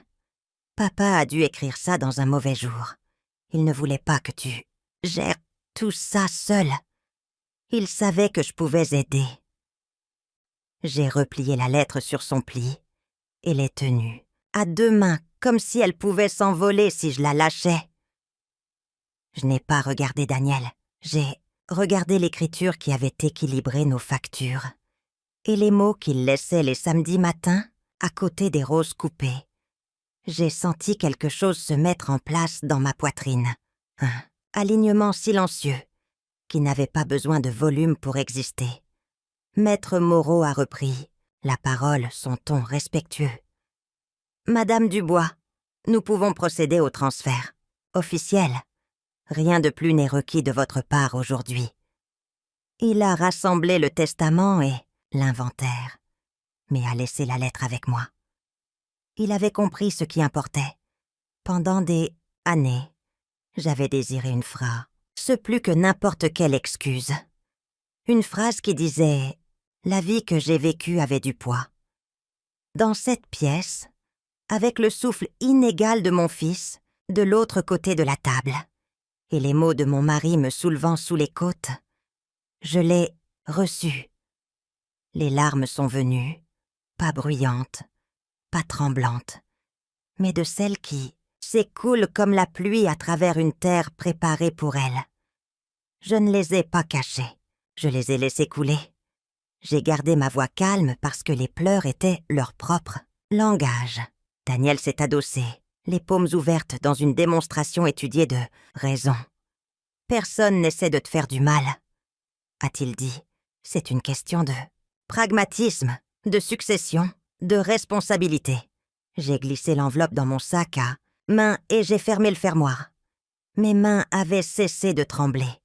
Papa a dû écrire ça dans un mauvais jour. Il ne voulait pas que tu gères tout ça seul. Il savait que je pouvais aider. J'ai replié la lettre sur son pli et l'ai tenue, à 2 mains, comme si elle pouvait s'envoler si je la lâchais. Je n'ai pas regardé Daniel. J'ai regardé l'écriture qui avait équilibré nos factures et les mots qu'il laissait les samedis matins à côté des roses coupées. J'ai senti quelque chose se mettre en place dans ma poitrine. Un alignement silencieux qui n'avait pas besoin de volume pour exister. Maître Moreau a repris, la parole, son ton respectueux. « Madame Dubois, nous pouvons procéder au transfert. Officiel. Rien de plus n'est requis de votre part aujourd'hui. » Il a rassemblé le testament et l'inventaire, mais a laissé la lettre avec moi. Il avait compris ce qui importait. Pendant des années, j'avais désiré une phrase, ce plus que n'importe quelle excuse. Une phrase qui disait « La vie que j'ai vécue avait du poids. » Dans cette pièce, avec le souffle inégal de mon fils, de l'autre côté de la table, et les mots de mon mari me soulevant sous les côtes, je l'ai reçu. Les larmes sont venues, pas bruyantes, pas tremblantes, mais de celles qui s'écoulent comme la pluie à travers une terre préparée pour elle. Je ne les ai pas cachées, je les ai laissées couler. J'ai gardé ma voix calme parce que les pleurs étaient leur propre langage. Daniel s'est adossé, les paumes ouvertes dans une démonstration étudiée de raison. « Personne n'essaie de te faire du mal, » a-t-il dit. C'est une question de pragmatisme, de succession, de responsabilité. J'ai glissé l'enveloppe dans mon sac à main et j'ai fermé le fermoir. Mes mains avaient cessé de trembler.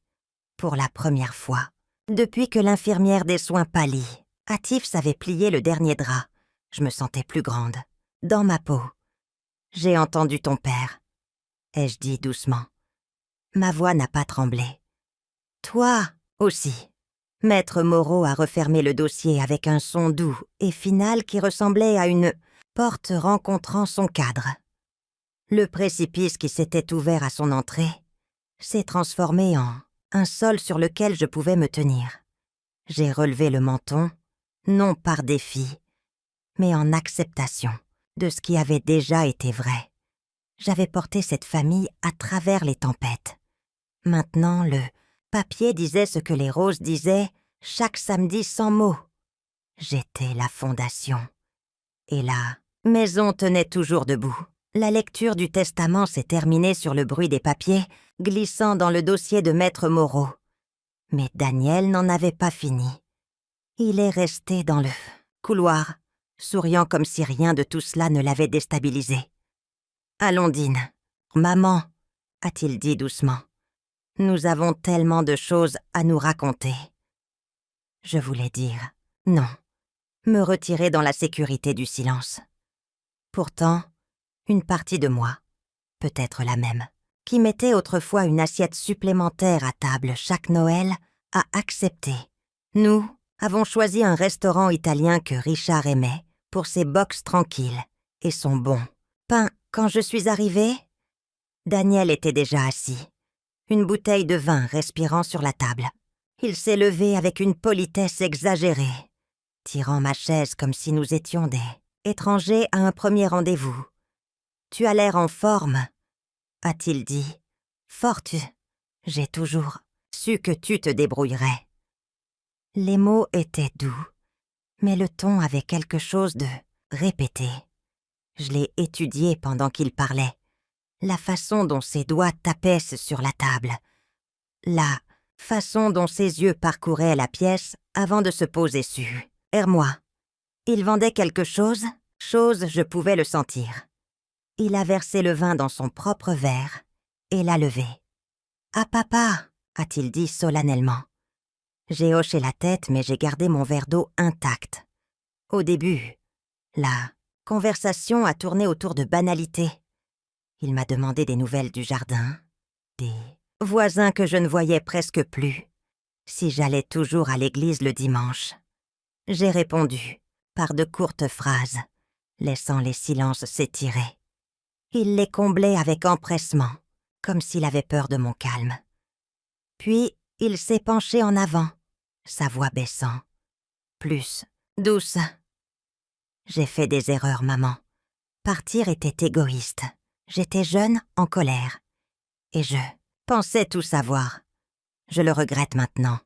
Pour la première fois, depuis que l'infirmière des soins pâlit, Atif savait plier le dernier drap. Je me sentais plus grande, dans ma peau. « J'ai entendu ton père, » ai-je dit doucement. Ma voix n'a pas tremblé. « Toi aussi. » Maître Moreau a refermé le dossier avec un son doux et final qui ressemblait à une porte rencontrant son cadre. Le précipice qui s'était ouvert à son entrée s'est transformé en un sol sur lequel je pouvais me tenir. J'ai relevé le menton, non par défi, mais en acceptation de ce qui avait déjà été vrai. J'avais porté cette famille à travers les tempêtes. Maintenant, le papier disait ce que les roses disaient chaque samedi sans mots. J'étais la fondation. Et la maison tenait toujours debout. La lecture du testament s'est terminée sur le bruit des papiers glissant dans le dossier de Maître Moreau. Mais Daniel n'en avait pas fini. Il est resté dans le couloir, souriant comme si rien de tout cela ne l'avait déstabilisé. « Allons-Dine, maman, » a-t-il dit doucement. « Nous avons tellement de choses à nous raconter. » Je voulais dire non, me retirer dans la sécurité du silence. Pourtant, une partie de moi, peut-être la même, qui mettait autrefois une assiette supplémentaire à table chaque Noël, a accepté. Nous avons choisi un restaurant italien que Richard aimait pour ses box tranquilles et son bon pain. Quand je suis arrivée, Daniel était déjà assis, une bouteille de vin respirant sur la table. Il s'est levé avec une politesse exagérée, tirant ma chaise comme si nous étions des étrangers à un premier rendez-vous. « Tu as l'air en forme », a-t-il dit. « Forte, j'ai toujours su que tu te débrouillerais. » Les mots étaient doux, mais le ton avait quelque chose de répété. Je l'ai étudié pendant qu'il parlait. La façon dont ses doigts tapaient sur la table. La façon dont ses yeux parcouraient la pièce avant de se poser dessus. Erre-moi. Il vendait quelque chose, je pouvais le sentir. Il a versé le vin dans son propre verre et l'a levé. « Ah papa !» a-t-il dit solennellement. J'ai hoché la tête, mais j'ai gardé mon verre d'eau intact. Au début, la conversation a tourné autour de banalités. Il m'a demandé des nouvelles du jardin, des voisins que je ne voyais presque plus, si j'allais toujours à l'église le dimanche. J'ai répondu par de courtes phrases, laissant les silences s'étirer. Il les comblait avec empressement, comme s'il avait peur de mon calme. Puis, il s'est penché en avant, sa voix baissant. Plus douce. J'ai fait des erreurs, maman. Partir était égoïste. J'étais jeune, en colère. Et je pensais tout savoir. Je le regrette maintenant.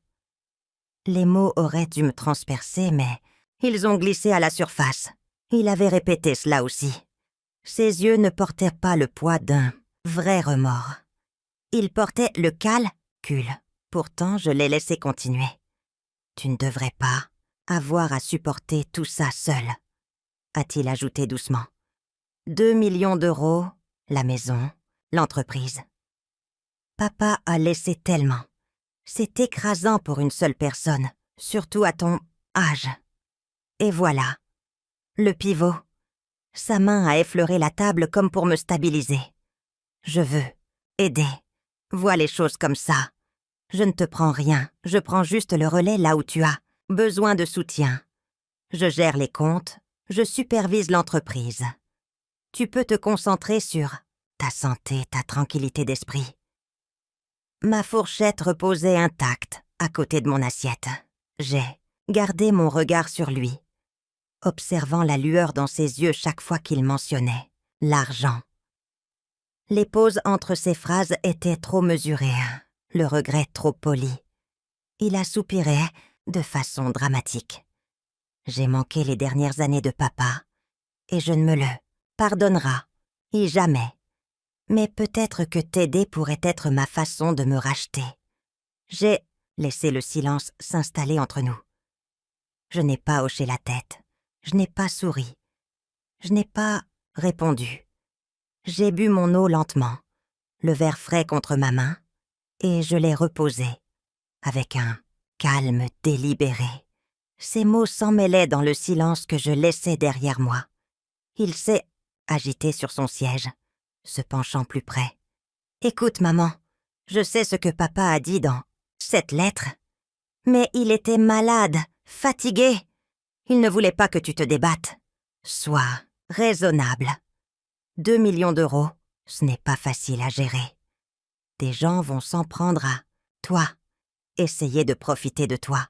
Les mots auraient dû me transpercer, mais ils ont glissé à la surface. Il avait répété cela aussi. Ses yeux ne portaient pas le poids d'un vrai remords. Ils portaient le calcul. Pourtant, je l'ai laissé continuer. Tu ne devrais pas avoir à supporter tout ça seul, a-t-il ajouté doucement. 2 millions d'euros, la maison, l'entreprise. Papa a laissé tellement. C'est écrasant pour une seule personne, surtout à ton âge. Et voilà. Le pivot. Sa main a effleuré la table comme pour me stabiliser. Je veux aider. Vois les choses comme ça. Je ne te prends rien, je prends juste le relais là où tu as besoin de soutien. Je gère les comptes, je supervise l'entreprise. Tu peux te concentrer sur ta santé, ta tranquillité d'esprit. Ma fourchette reposait intacte à côté de mon assiette. J'ai gardé mon regard sur lui, observant la lueur dans ses yeux chaque fois qu'il mentionnait l'argent. Les pauses entre ses phrases étaient trop mesurées, le regret trop poli. Il a soupiré de façon dramatique. J'ai manqué les dernières années de papa, et je ne me le pardonnera, et jamais. Mais peut-être que t'aider pourrait être ma façon de me racheter. J'ai laissé le silence s'installer entre nous. Je n'ai pas hoché la tête, je n'ai pas souri, je n'ai pas répondu. J'ai bu mon eau lentement, le verre frais contre ma main, et je l'ai reposé, avec un calme délibéré. Ces mots s'emmêlaient dans le silence que je laissais derrière moi. Il s'est agité sur son siège, se penchant plus près. « Écoute, maman, je sais ce que papa a dit dans cette lettre, mais il était malade, fatigué. Il ne voulait pas que tu te débattes. Sois raisonnable. 2 millions d'euros, ce n'est pas facile à gérer. Des gens vont s'en prendre à toi, essayer de profiter de toi.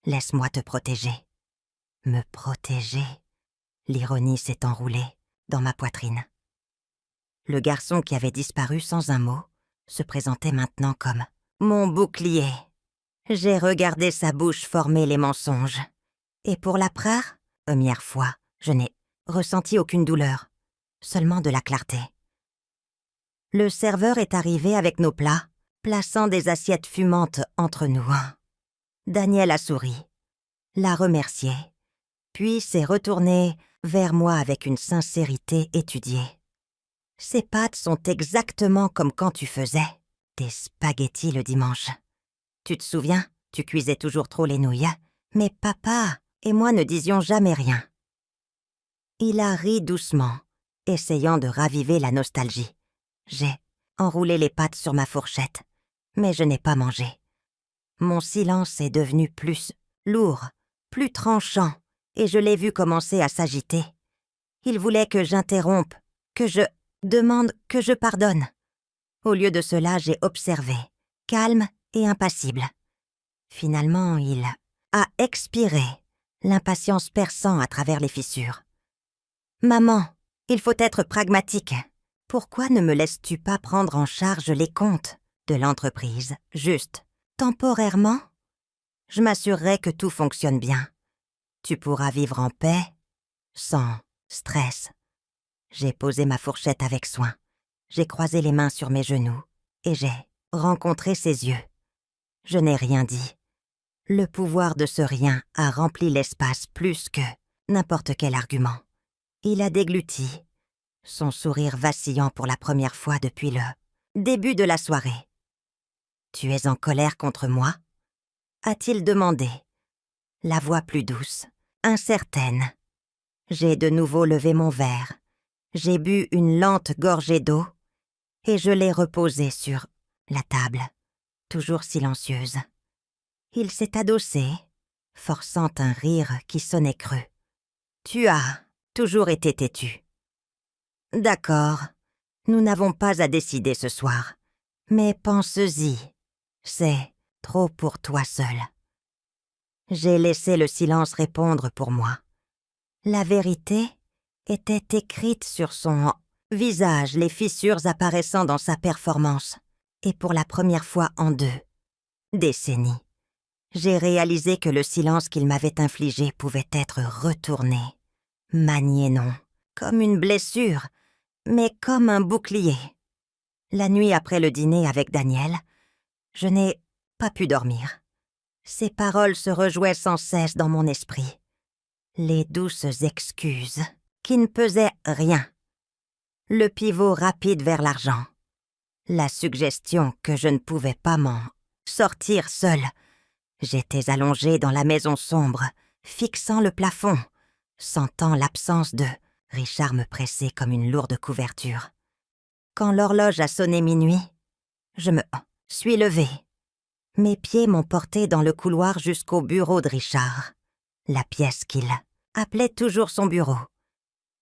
Laisse-moi te protéger. » Me protéger? L'ironie s'est enroulée dans ma poitrine. Le garçon qui avait disparu sans un mot se présentait maintenant comme mon bouclier. J'ai regardé sa bouche former les mensonges. Et pour la première fois, je n'ai ressenti aucune douleur, seulement de la clarté. Le serveur est arrivé avec nos plats, plaçant des assiettes fumantes entre nous. Daniel a souri, l'a remercié, puis s'est retourné vers moi avec une sincérité étudiée. « Ces pâtes sont exactement comme quand tu faisais des spaghettis le dimanche. Tu te souviens, tu cuisais toujours trop les nouilles, mais papa et moi ne disions jamais rien. » Il a ri doucement, essayant de raviver la nostalgie. J'ai enroulé les pâtes sur ma fourchette, mais je n'ai pas mangé. Mon silence est devenu plus lourd, plus tranchant, et je l'ai vu commencer à s'agiter. Il voulait que j'interrompe, que je demande, que je pardonne. Au lieu de cela, j'ai observé, calme et impassible. Finalement, il a expiré, l'impatience perçant à travers les fissures. « Maman, il faut être pragmatique. Pourquoi ne me laisses-tu pas prendre en charge les comptes de l'entreprise, juste, temporairement? Je m'assurerai que tout fonctionne bien. Tu pourras vivre en paix, sans stress. » J'ai posé ma fourchette avec soin. J'ai croisé les mains sur mes genoux et j'ai rencontré ses yeux. Je n'ai rien dit. Le pouvoir de ce rien a rempli l'espace plus que n'importe quel argument. Il a dégluti, son sourire vacillant pour la première fois depuis le début de la soirée. « Tu es en colère contre moi ?» a-t-il demandé, la voix plus douce, incertaine. J'ai de nouveau levé mon verre. J'ai bu une lente gorgée d'eau et je l'ai reposée sur la table, toujours silencieuse. Il s'est adossé, forçant un rire qui sonnait creux. « Tu as toujours été têtu. »« D'accord, nous n'avons pas à décider ce soir, mais pense-y, c'est trop pour toi seul. » J'ai laissé le silence répondre pour moi. La vérité était écrite sur son visage, les fissures apparaissant dans sa performance, et pour la première fois en 2 décennies. J'ai réalisé que le silence qu'il m'avait infligé pouvait être retourné, manié non, comme une blessure, mais comme un bouclier. La nuit après le dîner avec Daniel, je n'ai pas pu dormir. Ses paroles se rejouaient sans cesse dans mon esprit. Les douces excuses qui ne pesaient rien. Le pivot rapide vers l'argent. La suggestion que je ne pouvais pas m'en sortir seule. J'étais allongée dans la maison sombre, fixant le plafond, sentant l'absence de Richard me pressait comme une lourde couverture. Quand l'horloge a sonné minuit, je me suis levée. Mes pieds m'ont porté dans le couloir jusqu'au bureau de Richard, la pièce qu'il appelait toujours son bureau.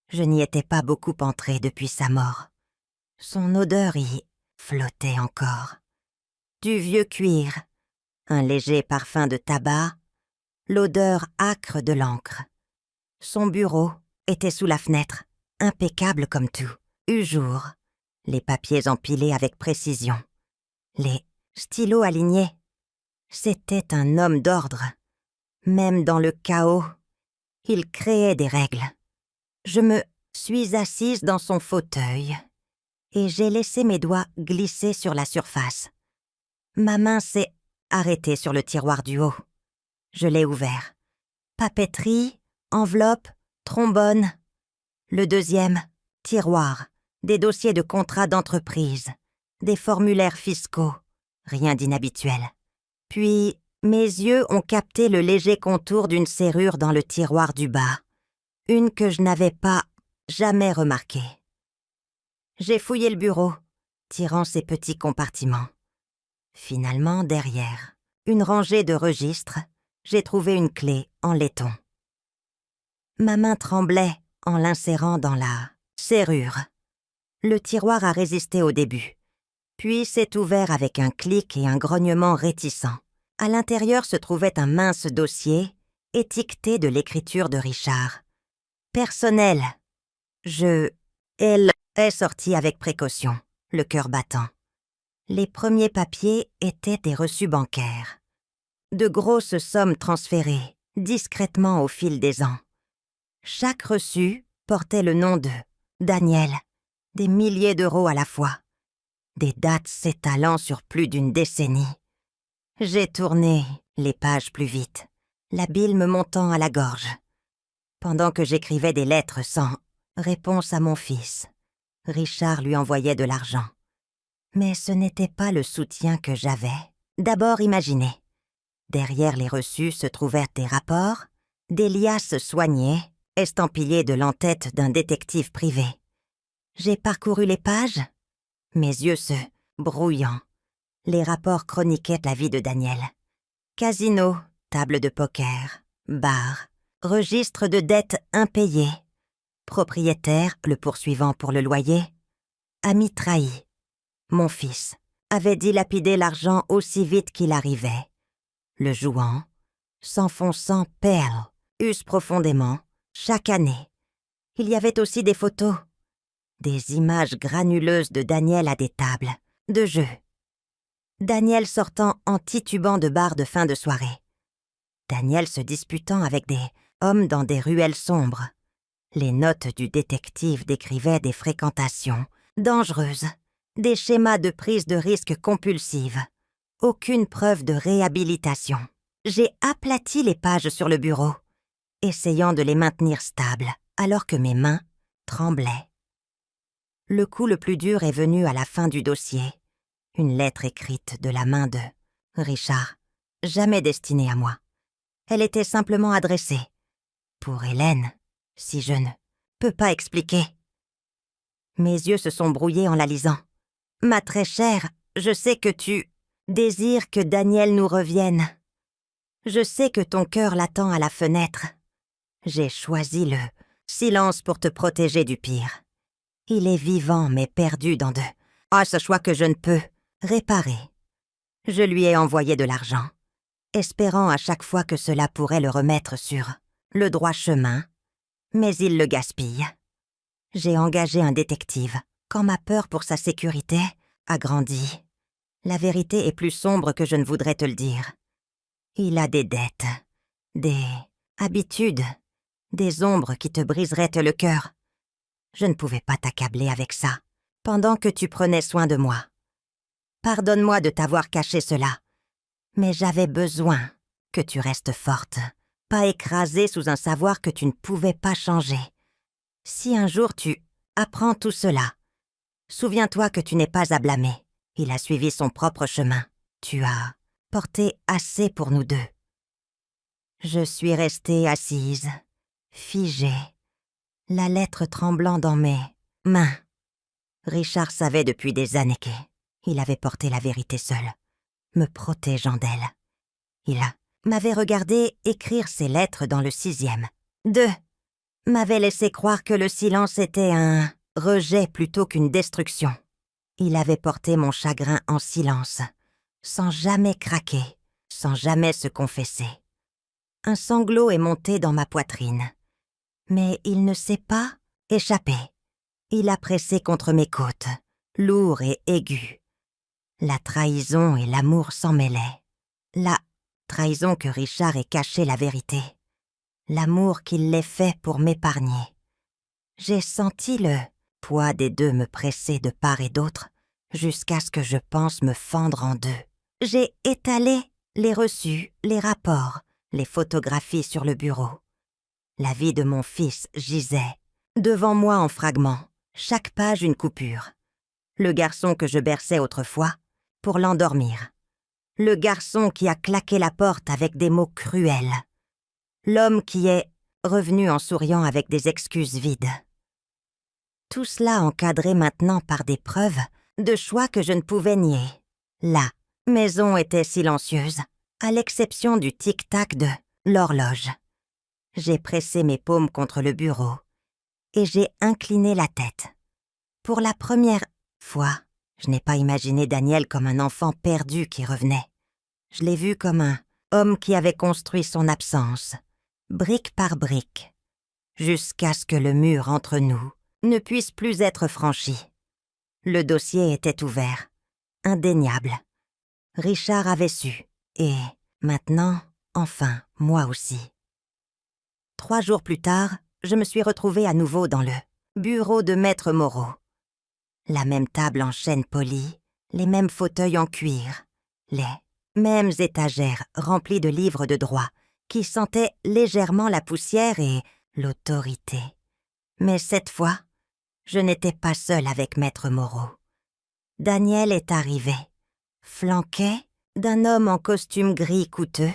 Je n'y étais pas beaucoup entrée depuis sa mort. Son odeur y flottait encore. Du vieux cuir, un léger parfum de tabac, l'odeur âcre de l'encre. Son bureau était sous la fenêtre, impeccable comme tout, jour, les papiers empilés avec précision, les stylos alignés. C'était un homme d'ordre. Même dans le chaos, il créait des règles. Je me suis assise dans son fauteuil et j'ai laissé mes doigts glisser sur la surface. Ma main s'est arrêtée sur le tiroir du haut. Je l'ai ouvert. Papeterie, enveloppe, trombone. Le deuxième, tiroir, des dossiers de contrats d'entreprise, des formulaires fiscaux, rien d'inhabituel. Puis, mes yeux ont capté le léger contour d'une serrure dans le tiroir du bas, une que je n'avais pas jamais remarquée. J'ai fouillé le bureau, tirant ses petits compartiments. Finalement, derrière, une rangée de registres, j'ai trouvé une clé en laiton. Ma main tremblait en l'insérant dans la serrure. Le tiroir a résisté au début, puis s'est ouvert avec un clic et un grognement réticent. À l'intérieur se trouvait un mince dossier, étiqueté de l'écriture de Richard. Personnel. Elle est sortie avec précaution, le cœur battant. Les premiers papiers étaient des reçus bancaires. De grosses sommes transférées, discrètement au fil des ans. Chaque reçu portait le nom de Daniel, des milliers d'euros à la fois, des dates s'étalant sur plus d'une décennie. J'ai tourné les pages plus vite, la bile me montant à la gorge. Pendant que j'écrivais des lettres sans réponse à mon fils, Richard lui envoyait de l'argent. Mais ce n'était pas le soutien que j'avais d'abord imaginé. Derrière les reçus se trouvèrent des rapports, des liasses soignées, estampillées de l'entête d'un détective privé. J'ai parcouru les pages, mes yeux se brouillant. Les rapports chroniquaient la vie de Daniel. Casino, table de poker, bar, registre de dettes impayées, propriétaire le poursuivant pour le loyer, ami trahi. mon fils, avait dilapidé l'argent aussi vite qu'il arrivait. Le jouant, s'enfonçant perle, use profondément, chaque année. Il y avait aussi des photos, des images granuleuses de Daniel à des tables, de jeux. Daniel sortant en titubant de bars de fin de soirée. Daniel se disputant avec des hommes dans des ruelles sombres. Les notes du détective décrivaient des fréquentations dangereuses, des schémas de prise de risque compulsive. Aucune preuve de réhabilitation. J'ai aplati les pages sur le bureau, essayant de les maintenir stables, alors que mes mains tremblaient. Le coup le plus dur est venu à la fin du dossier. Une lettre écrite de la main de Richard, jamais destinée à moi. Elle était simplement adressée. Pour Hélène, si je ne peux pas expliquer. Mes yeux se sont brouillés en la lisant. Ma très chère, je sais que tu désires que Daniel nous revienne. Je sais que ton cœur l'attend à la fenêtre. J'ai choisi le silence pour te protéger du pire. Il est vivant mais perdu dans ce choix que je ne peux réparer. Je lui ai envoyé de l'argent, espérant à chaque fois que cela pourrait le remettre sur le droit chemin, mais il le gaspille. J'ai engagé un détective quand ma peur pour sa sécurité a grandi. La vérité est plus sombre que je ne voudrais te le dire. Il a des dettes, des habitudes, des ombres qui te briseraient le cœur. Je ne pouvais pas t'accabler avec ça, pendant que tu prenais soin de moi. Pardonne-moi de t'avoir caché cela, mais j'avais besoin que tu restes forte, pas écrasée sous un savoir que tu ne pouvais pas changer. Si un jour tu apprends tout cela, souviens-toi que tu n'es pas à blâmer. Il a suivi son propre chemin. Tu as porté assez pour nous deux. Je suis restée assise, figée, la lettre tremblant dans mes mains. Richard savait depuis des années qu'il avait porté la vérité seul, me protégeant d'elle. Il m'avait regardé écrire ses lettres dans le 6e. 2. M'avait laissé croire que le silence était un rejet plutôt qu'une destruction. Il avait porté mon chagrin en silence, sans jamais craquer, sans jamais se confesser. Un sanglot est monté dans ma poitrine. Mais il ne s'est pas échappé. Il a pressé contre mes côtes, lourd et aigu. La trahison et l'amour s'en mêlaient. La trahison que Richard ait caché la vérité. L'amour qu'il l'ait fait pour m'épargner. J'ai senti le poids des deux me presser de part et d'autre, jusqu'à ce que je pense me fendre en deux. J'ai étalé les reçus, les rapports, les photographies sur le bureau. La vie de mon fils gisait, devant moi en fragments, chaque page une coupure. Le garçon que je berçais autrefois, pour l'endormir. Le garçon qui a claqué la porte avec des mots cruels. L'homme qui est revenu en souriant avec des excuses vides. Tout cela encadré maintenant par des preuves de choix que je ne pouvais nier. La maison était silencieuse, à l'exception du tic-tac de l'horloge. J'ai pressé mes paumes contre le bureau et j'ai incliné la tête. Pour la première fois, je n'ai pas imaginé Daniel comme un enfant perdu qui revenait. Je l'ai vu comme un homme qui avait construit son absence, brique par brique, jusqu'à ce que le mur entre nous ne puisse plus être franchi. Le dossier était ouvert, indéniable. Richard avait su, et maintenant, enfin, moi aussi. 3 jours plus tard, je me suis retrouvée à nouveau dans le bureau de Maître Moreau. La même table en chêne poli, les mêmes fauteuils en cuir, les mêmes étagères remplies de livres de droit qui sentaient légèrement la poussière et l'autorité. Mais cette fois, je n'étais pas seule avec Maître Moreau. Daniel est arrivé, flanqué d'un homme en costume gris coûteux,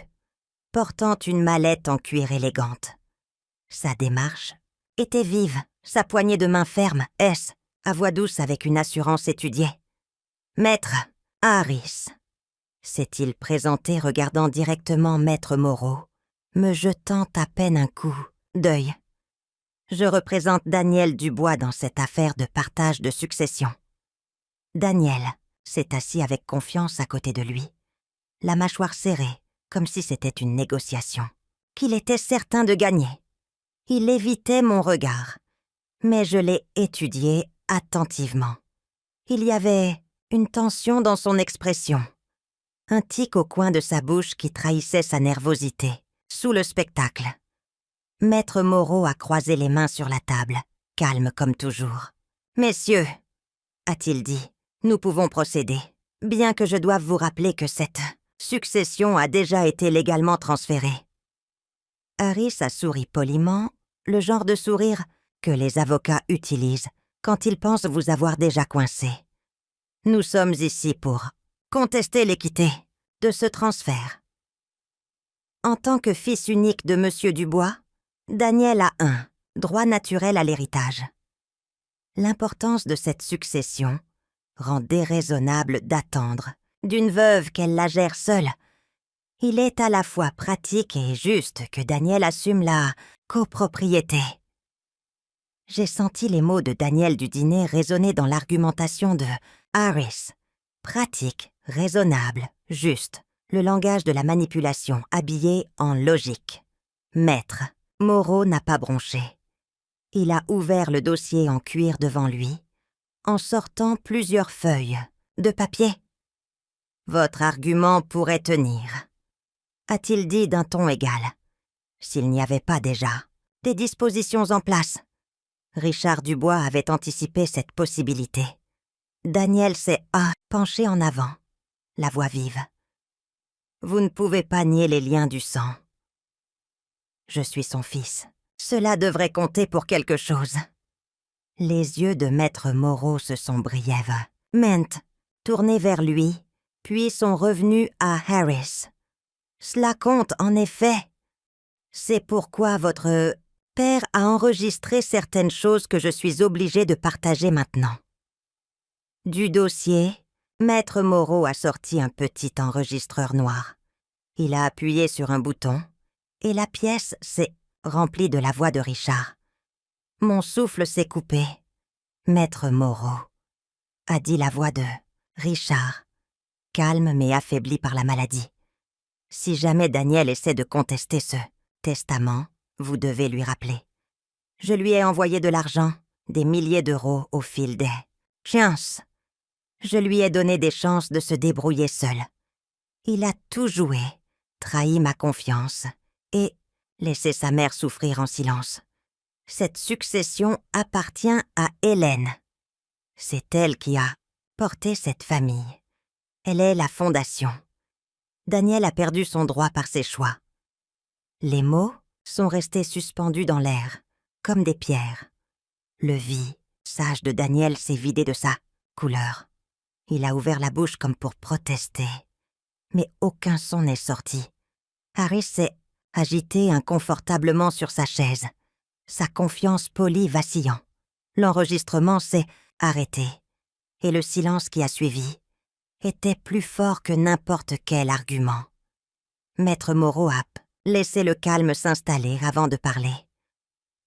portant une mallette en cuir élégante. Sa démarche était vive, sa poignée de main ferme, à voix douce avec une assurance étudiée. « Maître Harris », s'est-il présenté regardant directement Maître Moreau, me jetant à peine un coup d'œil. Je représente Daniel Dubois dans cette affaire de partage de succession. Daniel s'est assis avec confiance à côté de lui, la mâchoire serrée, comme si c'était une négociation, qu'il était certain de gagner. Il évitait mon regard, mais je l'ai étudié attentivement. Il y avait une tension dans son expression, un tic au coin de sa bouche qui trahissait sa nervosité, sous le spectacle. Maître Moreau a croisé les mains sur la table, calme comme toujours. « Messieurs, a-t-il dit, nous pouvons procéder, bien que je doive vous rappeler que cette succession a déjà été légalement transférée. » Harris a souri poliment, le genre de sourire que les avocats utilisent quand ils pensent vous avoir déjà coincé. Nous sommes ici pour contester l'équité de ce transfert. En tant que fils unique de Monsieur Dubois, Daniel a un droit naturel à l'héritage. L'importance de cette succession rend déraisonnable d'attendre d'une veuve qu'elle la gère seule. Il est à la fois pratique et juste que Daniel assume la copropriété. J'ai senti les mots de Daniel du dîner résonner dans l'argumentation de Harris. Pratique, raisonnable, juste. Le langage de la manipulation habillé en logique. Maître Moreau n'a pas bronché. Il a ouvert le dossier en cuir devant lui, en sortant plusieurs feuilles de papier. « Votre argument pourrait tenir », a-t-il dit d'un ton égal. S'il n'y avait pas déjà des dispositions en place. Richard Dubois avait anticipé cette possibilité. Daniel s'est penché en avant, la voix vive. Vous ne pouvez pas nier les liens du sang. Je suis son fils. Cela devrait compter pour quelque chose. Les yeux de Maître Moreau se sont brièvement tournés vers lui, puis sont revenus à Harris. Cela compte, en effet. C'est pourquoi votre père a enregistré certaines choses que je suis obligé de partager maintenant. Du dossier, Maître Moreau a sorti un petit enregistreur noir. Il a appuyé sur un bouton, et la pièce s'est remplie de la voix de Richard. Mon souffle s'est coupé. Maître Moreau, a dit la voix de Richard, calme mais affaibli par la maladie. Si jamais Daniel essaie de contester ce testament, vous devez lui rappeler. Je lui ai envoyé de l'argent, des milliers d'euros au fil des chances. Je lui ai donné des chances de se débrouiller seul. Il a tout joué, trahi ma confiance et laissé sa mère souffrir en silence. Cette succession appartient à Hélène. C'est elle qui a porté cette famille. Elle est la fondation. Daniel a perdu son droit par ses choix. Les mots sont restés suspendus dans l'air, comme des pierres. Le visage de Daniel s'est vidé de sa couleur. Il a ouvert la bouche comme pour protester, mais aucun son n'est sorti. Harris s'est agité inconfortablement sur sa chaise, sa confiance polie vacillant. L'enregistrement s'est arrêté, et le silence qui a suivi était plus fort que n'importe quel argument. Maître Moreau a laissé le calme s'installer avant de parler.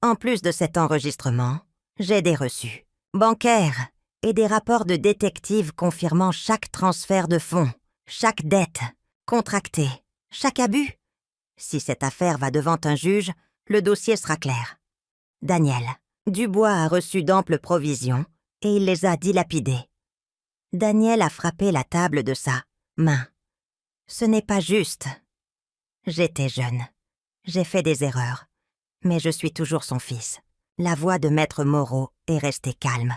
En plus de cet enregistrement, j'ai des reçus bancaires et des rapports de détectives confirmant chaque transfert de fonds, chaque dette contractée, chaque abus. Si cette affaire va devant un juge, le dossier sera clair. Daniel Dubois a reçu d'amples provisions et il les a dilapidées. Daniel a frappé la table de sa main. Ce n'est pas juste. J'étais jeune. J'ai fait des erreurs. Mais je suis toujours son fils. La voix de Maître Moreau est restée calme.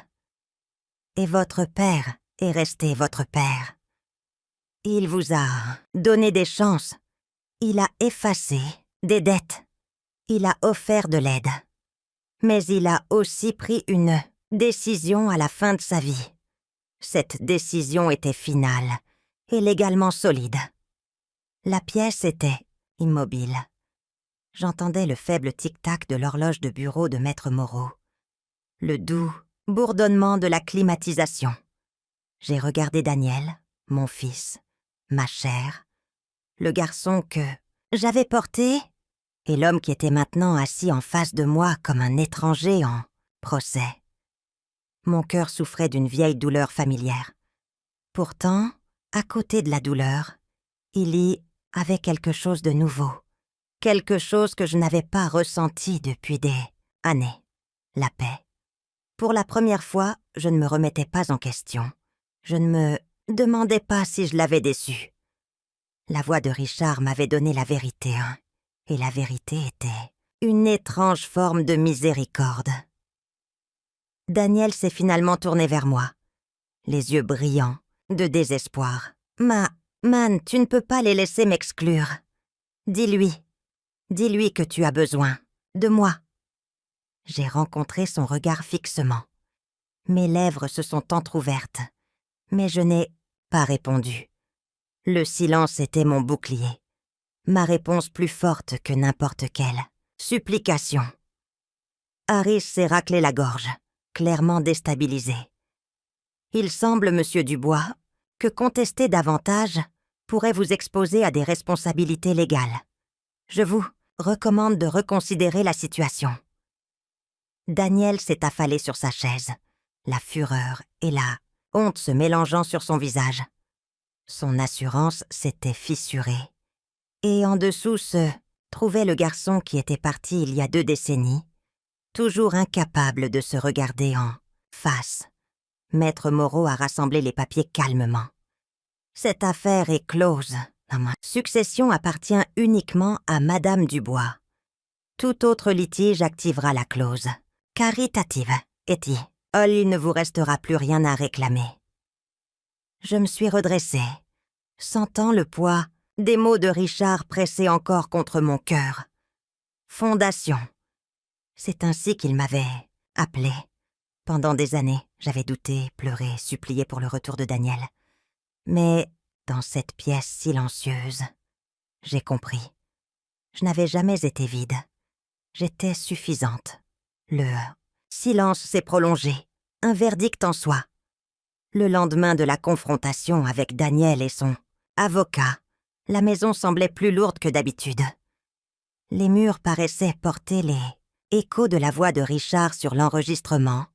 Et votre père est resté votre père. Il vous a donné des chances. Il a effacé des dettes. Il a offert de l'aide. Mais il a aussi pris une décision à la fin de sa vie. Cette décision était finale et légalement solide. La pièce était immobile. J'entendais le faible tic-tac de l'horloge de bureau de Maître Moreau, le doux bourdonnement de la climatisation. J'ai regardé Daniel, mon fils, ma chair, le garçon que j'avais porté et l'homme qui était maintenant assis en face de moi comme un étranger en procès. Mon cœur souffrait d'une vieille douleur familière. Pourtant, à côté de la douleur, il y avait quelque chose de nouveau, quelque chose que je n'avais pas ressenti depuis des années, la paix. Pour la première fois, je ne me remettais pas en question. Je ne me demandais pas si je l'avais déçu. La voix de Richard m'avait donné la vérité, hein, et la vérité était une étrange forme de miséricorde. Daniel s'est finalement tourné vers moi, les yeux brillants, de désespoir. « Man, tu ne peux pas les laisser m'exclure. Dis-lui que tu as besoin de moi. » J'ai rencontré son regard fixement. Mes lèvres se sont entr'ouvertes, mais je n'ai pas répondu. Le silence était mon bouclier, ma réponse plus forte que n'importe quelle supplication. Harris s'est raclé la gorge, clairement déstabilisé. Il semble, monsieur Dubois, que contester davantage pourrait vous exposer à des responsabilités légales. Je vous recommande de reconsidérer la situation. Daniel s'est affalé sur sa chaise, la fureur et la honte se mélangeant sur son visage. Son assurance s'était fissurée. Et en dessous se trouvait le garçon qui était parti il y a 2 décennies, toujours incapable de se regarder en face. Maître Moreau a rassemblé les papiers calmement. Cette affaire est close. Ma succession appartient uniquement à Madame Dubois. Tout autre litige activera la clause caritative. Etty, il ne vous restera plus rien à réclamer. Je me suis redressée, sentant le poids des mots de Richard pressés encore contre mon cœur. Fondation. C'est ainsi qu'il m'avait appelé. Pendant des années, j'avais douté, pleuré, supplié pour le retour de Daniel. Mais dans cette pièce silencieuse, j'ai compris. Je n'avais jamais été vide. J'étais suffisante. Le silence s'est prolongé, un verdict en soi. Le lendemain de la confrontation avec Daniel et son avocat, la maison semblait plus lourde que d'habitude. Les murs paraissaient porter les échos de la voix de Richard sur l'enregistrement,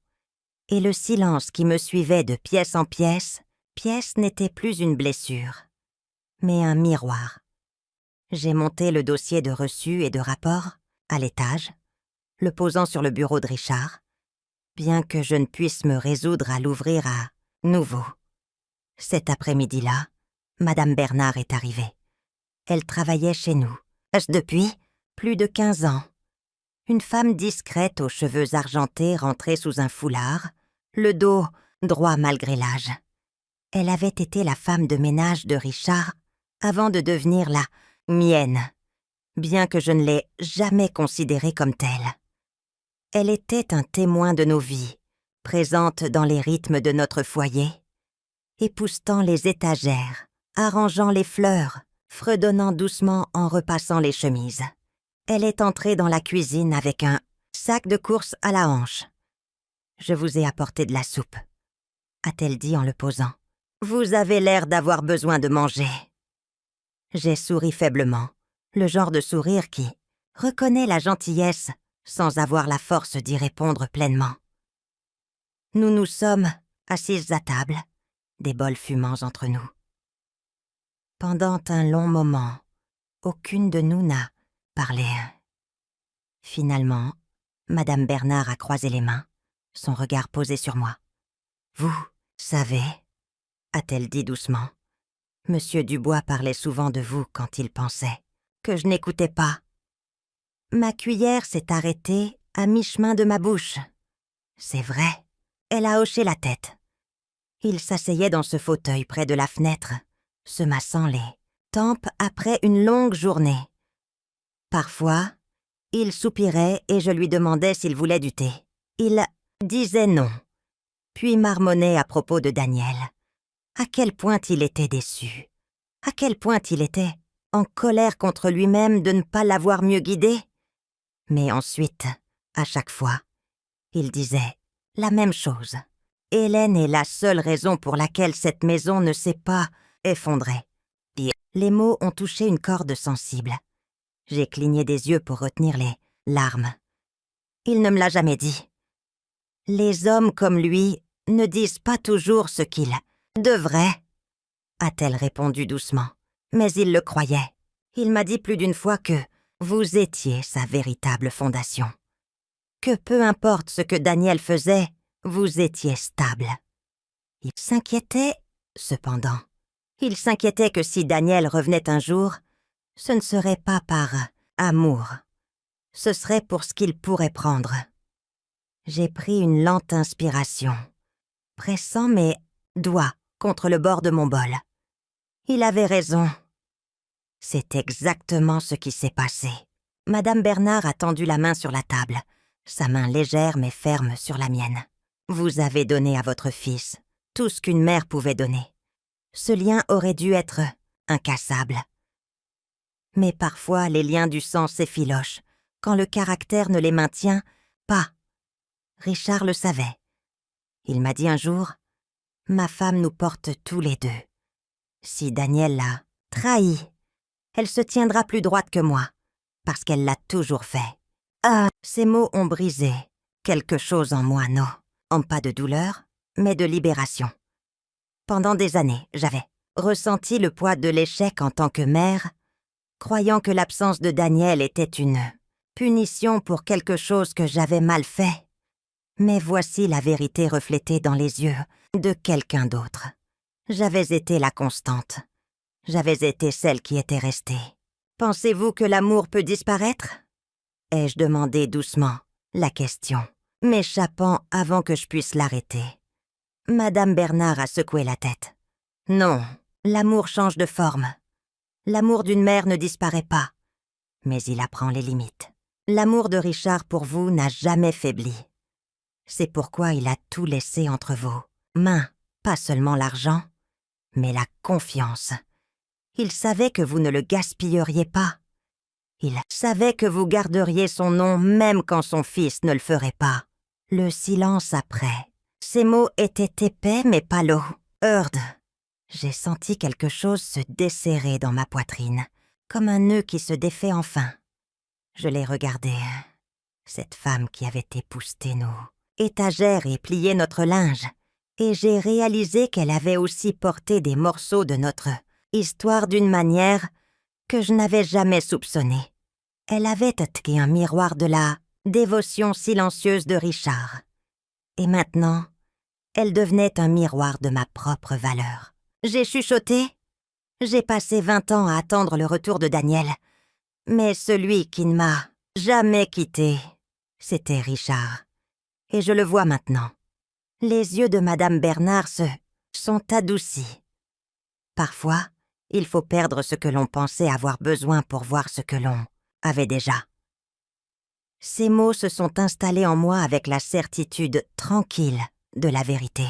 et le silence qui me suivait de pièce en pièce n'était plus une blessure, mais un miroir. J'ai monté le dossier de reçus et de rapports à l'étage, le posant sur le bureau de Richard, bien que je ne puisse me résoudre à l'ouvrir à nouveau. Cet après-midi-là, Madame Bernard est arrivée. Elle travaillait chez nous, depuis plus de 15 ans. Une femme discrète aux cheveux argentés rentrée sous un foulard, le dos droit malgré l'âge. Elle avait été la femme de ménage de Richard avant de devenir la mienne, bien que je ne l'ai jamais considérée comme telle. Elle était un témoin de nos vies, présente dans les rythmes de notre foyer, époussetant les étagères, arrangeant les fleurs, fredonnant doucement en repassant les chemises. Elle est entrée dans la cuisine avec un sac de courses à la hanche. « Je vous ai apporté de la soupe », a-t-elle dit en le posant. « Vous avez l'air d'avoir besoin de manger. » J'ai souri faiblement, le genre de sourire qui reconnaît la gentillesse sans avoir la force d'y répondre pleinement. Nous nous sommes assises à table, des bols fumants entre nous. Pendant un long moment, aucune de nous n'a parlé. Finalement, Madame Bernard a croisé les mains, son regard posé sur moi. « Vous savez, » a-t-elle dit doucement, « Monsieur Dubois parlait souvent de vous quand il pensait que je n'écoutais pas. » Ma cuillère s'est arrêtée à mi-chemin de ma bouche. C'est vrai, elle a hoché la tête. Il s'asseyait dans ce fauteuil près de la fenêtre, se massant les tempes après une longue journée. Parfois, il soupirait et je lui demandais s'il voulait du thé. Il disait non, puis marmonnait à propos de Daniel. À quel point il était déçu, à quel point il était en colère contre lui-même de ne pas l'avoir mieux guidé. Mais ensuite, à chaque fois, il disait la même chose. Hélène est la seule raison pour laquelle cette maison ne s'est pas effondrée. Les mots ont touché une corde sensible. J'ai cligné des yeux pour retenir les larmes. Il ne me l'a jamais dit. Les hommes comme lui ne disent pas toujours ce qu'ils devraient. a-t-elle répondu doucement. Mais il le croyait. Il m'a dit plus d'une fois que vous étiez sa véritable fondation. Que peu importe ce que Daniel faisait, vous étiez stable. Il s'inquiétait, cependant. Il s'inquiétait que si Daniel revenait un jour, ce ne serait pas par amour. Ce serait pour ce qu'il pourrait prendre. J'ai pris une lente inspiration, pressant mes doigts contre le bord de mon bol. Il avait raison. C'est exactement ce qui s'est passé. Madame Bernard a tendu la main sur la table, sa main légère mais ferme sur la mienne. Vous avez donné à votre fils tout ce qu'une mère pouvait donner. Ce lien aurait dû être incassable. Mais parfois, les liens du sang s'effilochent, quand le caractère ne les maintient pas. Richard le savait. Il m'a dit un jour, « Ma femme nous porte tous les deux. Si Daniel l'a trahie, elle se tiendra plus droite que moi, parce qu'elle l'a toujours fait. » Ah, ces mots ont brisé quelque chose en moi, non, en pas de douleur, mais de libération. Pendant des années, j'avais ressenti le poids de l'échec en tant que mère, croyant que l'absence de Daniel était une punition pour quelque chose que j'avais mal fait. Mais voici la vérité reflétée dans les yeux de quelqu'un d'autre. J'avais été la constante. J'avais été celle qui était restée. Pensez-vous que l'amour peut disparaître? Ai-je demandé doucement la question, m'échappant avant que je puisse l'arrêter. Madame Bernard a secoué la tête. Non, l'amour change de forme. L'amour d'une mère ne disparaît pas, mais il apprend les limites. L'amour de Richard pour vous n'a jamais faibli. C'est pourquoi il a tout laissé entre vos mains, pas seulement l'argent, mais la confiance. Il savait que vous ne le gaspilleriez pas. Il savait que vous garderiez son nom même quand son fils ne le ferait pas. Le silence après. Ces mots étaient épais mais pas lourds. Heurd. J'ai senti quelque chose se desserrer dans ma poitrine, comme un nœud qui se défait enfin. Je l'ai regardé. Cette femme qui avait épousseté nos étagères et plié notre linge, et j'ai réalisé qu'elle avait aussi porté des morceaux de notre histoire d'une manière que je n'avais jamais soupçonnée. Elle avait été un miroir de la dévotion silencieuse de Richard. Et maintenant, elle devenait un miroir de ma propre valeur. J'ai chuchoté. J'ai passé 20 ans à attendre le retour de Daniel. Mais celui qui ne m'a jamais quitté, c'était Richard. Et je le vois maintenant. Les yeux de Madame Bernard se sont adoucis. Parfois, il faut perdre ce que l'on pensait avoir besoin pour voir ce que l'on avait déjà. Ces mots se sont installés en moi avec la certitude tranquille de la vérité.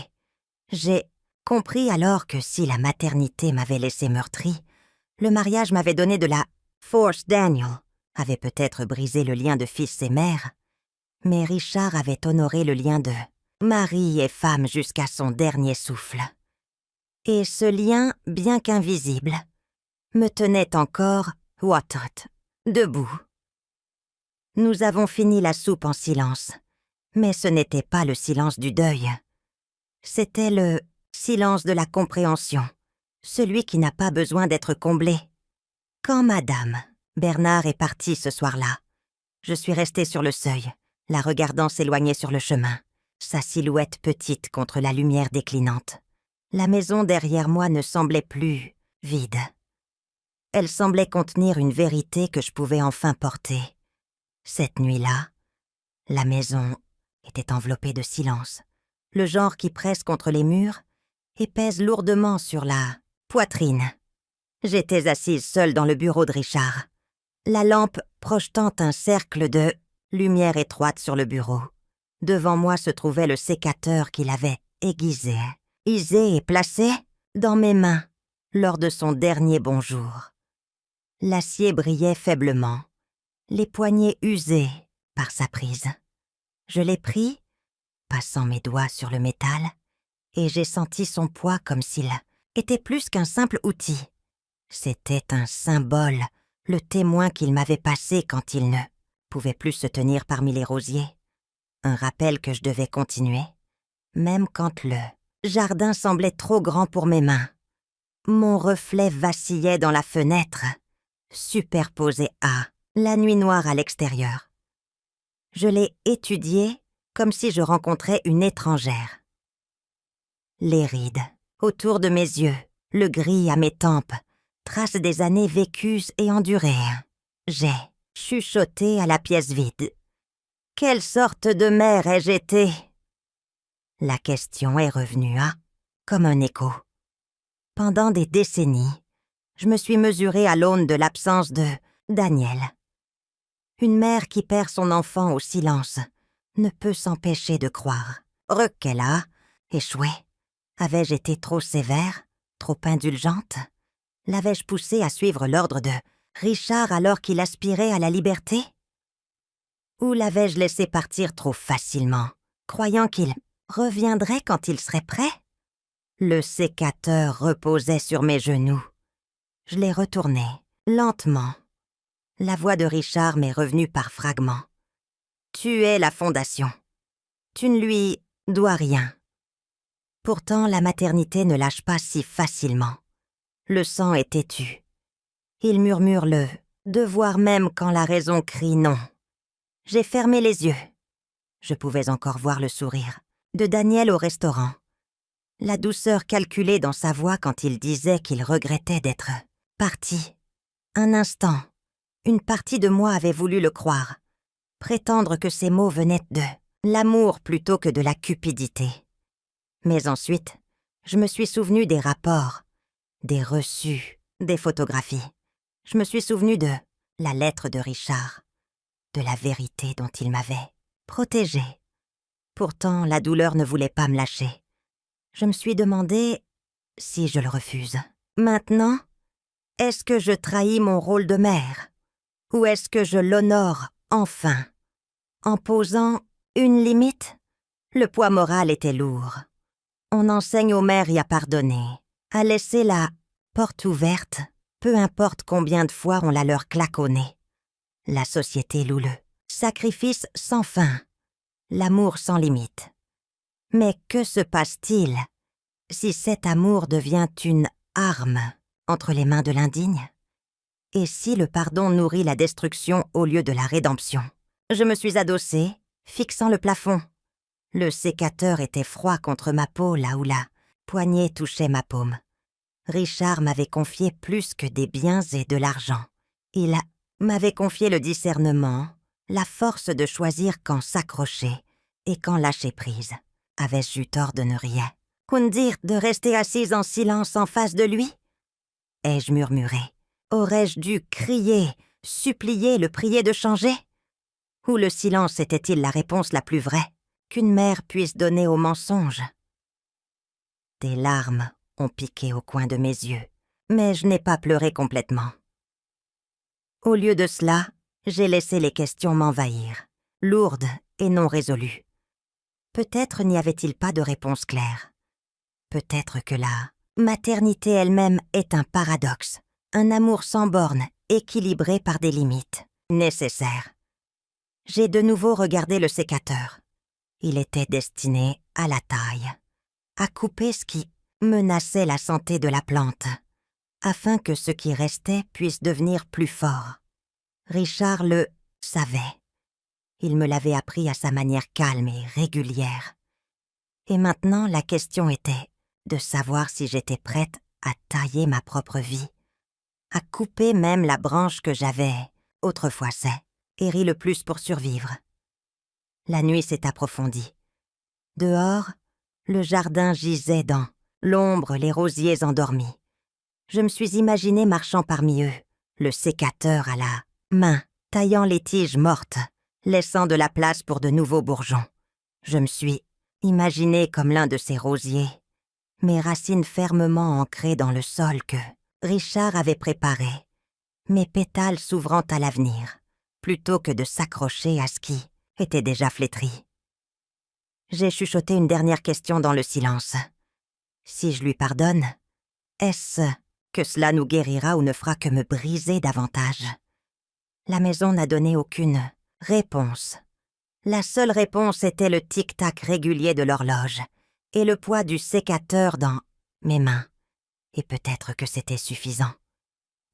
J'ai compris alors que si la maternité m'avait laissé meurtrie, le mariage m'avait donné de la force. Daniel avait peut-être brisé le lien de fils et mère, mais Richard avait honoré le lien de mari et femme jusqu'à son dernier souffle. Et ce lien, bien qu'invisible, me tenait encore, debout. Nous avons fini la soupe en silence, mais ce n'était pas le silence du deuil. C'était le silence de la compréhension, celui qui n'a pas besoin d'être comblé. Quand Madame Bernard est partie ce soir-là, je suis restée sur le seuil, la regardant s'éloigner sur le chemin, sa silhouette petite contre la lumière déclinante. La maison derrière moi ne semblait plus vide. Elle semblait contenir une vérité que je pouvais enfin porter. Cette nuit-là, la maison était enveloppée de silence, le genre qui presse contre les murs et pèse lourdement sur la poitrine. J'étais assise seule dans le bureau de Richard, la lampe projetant un cercle de lumière étroite sur le bureau. Devant moi se trouvait le sécateur qu'il avait aiguisé, isé et placé dans mes mains lors de son dernier bonjour. L'acier brillait faiblement, les poignets usés par sa prise. Je l'ai pris, passant mes doigts sur le métal, et j'ai senti son poids comme s'il était plus qu'un simple outil. C'était un symbole, le témoin qu'il m'avait passé quand il ne pouvait plus se tenir parmi les rosiers. Un rappel que je devais continuer, même quand le jardin semblait trop grand pour mes mains. mon reflet vacillait dans la fenêtre, superposé à la nuit noire à l'extérieur. Je l'ai étudié comme si je rencontrais une étrangère. Les rides, autour de mes yeux, le gris à mes tempes, traces des années vécues et endurées. J'ai chuchoté à la pièce vide. Quelle sorte de mère ai-je été? La question est revenue comme un écho. Pendant des décennies, je me suis mesurée à l'aune de l'absence de Daniel. Une mère qui perd son enfant au silence ne peut s'empêcher de croire qu'elle a échoué. Avais-je été trop sévère, trop indulgente? L'avais-je poussé à suivre l'ordre de Richard alors qu'il aspirait à la liberté? Ou l'avais-je laissé partir trop facilement, croyant qu'il reviendrait quand il serait prêt? Le sécateur reposait sur mes genoux. Je l'ai retourné, lentement. La voix de Richard m'est revenue par fragments. « Tu es la fondation. Tu ne lui dois rien. » Pourtant, la maternité ne lâche pas si facilement. Le sang est têtu. Il murmure le devoir même quand la raison crie non. J'ai fermé les yeux. Je pouvais encore voir le sourire de Daniel au restaurant. La douceur calculée dans sa voix quand il disait qu'il regrettait d'être parti. Un instant, une partie de moi avait voulu le croire, prétendre que ces mots venaient de l'amour plutôt que de la cupidité. Mais ensuite, je me suis souvenu des rapports, des reçus, des photographies. Je me suis souvenu de la lettre de Richard, de la vérité dont il m'avait protégée. Pourtant, la douleur ne voulait pas me lâcher. Je me suis demandé si je le refuse. Maintenant, est-ce que je trahis mon rôle de mère? Ou est-ce que je l'honore enfin? En posant une limite, le poids moral était lourd. On enseigne aux mères à pardonner, à laisser la porte ouverte, peu importe combien de fois on la leur claque au nez. La société loue le sacrifice sans fin, l'amour sans limite. Mais que se passe-t-il si cet amour devient une arme entre les mains de l'indigne? Et si le pardon nourrit la destruction au lieu de la rédemption? Je me suis adossée, fixant le plafond. Le sécateur était froid contre ma peau là où la poignée touchait ma paume. Richard m'avait confié plus que des biens et de l'argent. Il m'avait confié le discernement, la force de choisir quand s'accrocher et quand lâcher prise. Avais-je eu tort de ne rien? Ou dire de rester assise en silence en face de lui? Ai-je murmuré? Aurais-je dû crier, supplier, le prier de changer? Ou le silence était-il la réponse la plus vraie qu'une mère puisse donner au mensonge? Des larmes ont piqué au coin de mes yeux, mais je n'ai pas pleuré complètement. Au lieu de cela, j'ai laissé les questions m'envahir, lourdes et non résolues. Peut-être n'y avait-il pas de réponse claire. Peut-être que la maternité elle-même est un paradoxe, un amour sans bornes, équilibré par des limites, nécessaires. J'ai de nouveau regardé le sécateur. Il était destiné à la taille, à couper ce qui menaçait la santé de la plante, afin que ce qui restait puisse devenir plus fort. Richard le savait. Il me l'avait appris à sa manière calme et régulière. Et maintenant, la question était de savoir si j'étais prête à tailler ma propre vie, à couper même la branche que j'avais, autrefois ri le plus pour survivre. La nuit s'est approfondie. Dehors, le jardin gisait dans l'ombre, les rosiers endormis. Je me suis imaginé marchant parmi eux, le sécateur à la main, taillant les tiges mortes, laissant de la place pour de nouveaux bourgeons. Je me suis imaginé comme l'un de ces rosiers, mes racines fermement ancrées dans le sol que Richard avait préparé, mes pétales s'ouvrant à l'avenir, plutôt que de s'accrocher à ce qui était déjà flétri. J'ai chuchoté une dernière question dans le silence. Si je lui pardonne, est-ce que cela nous guérira ou ne fera que me briser davantage? La maison n'a donné aucune réponse. La seule réponse était le tic-tac régulier de l'horloge et le poids du sécateur dans mes mains. Et peut-être que c'était suffisant.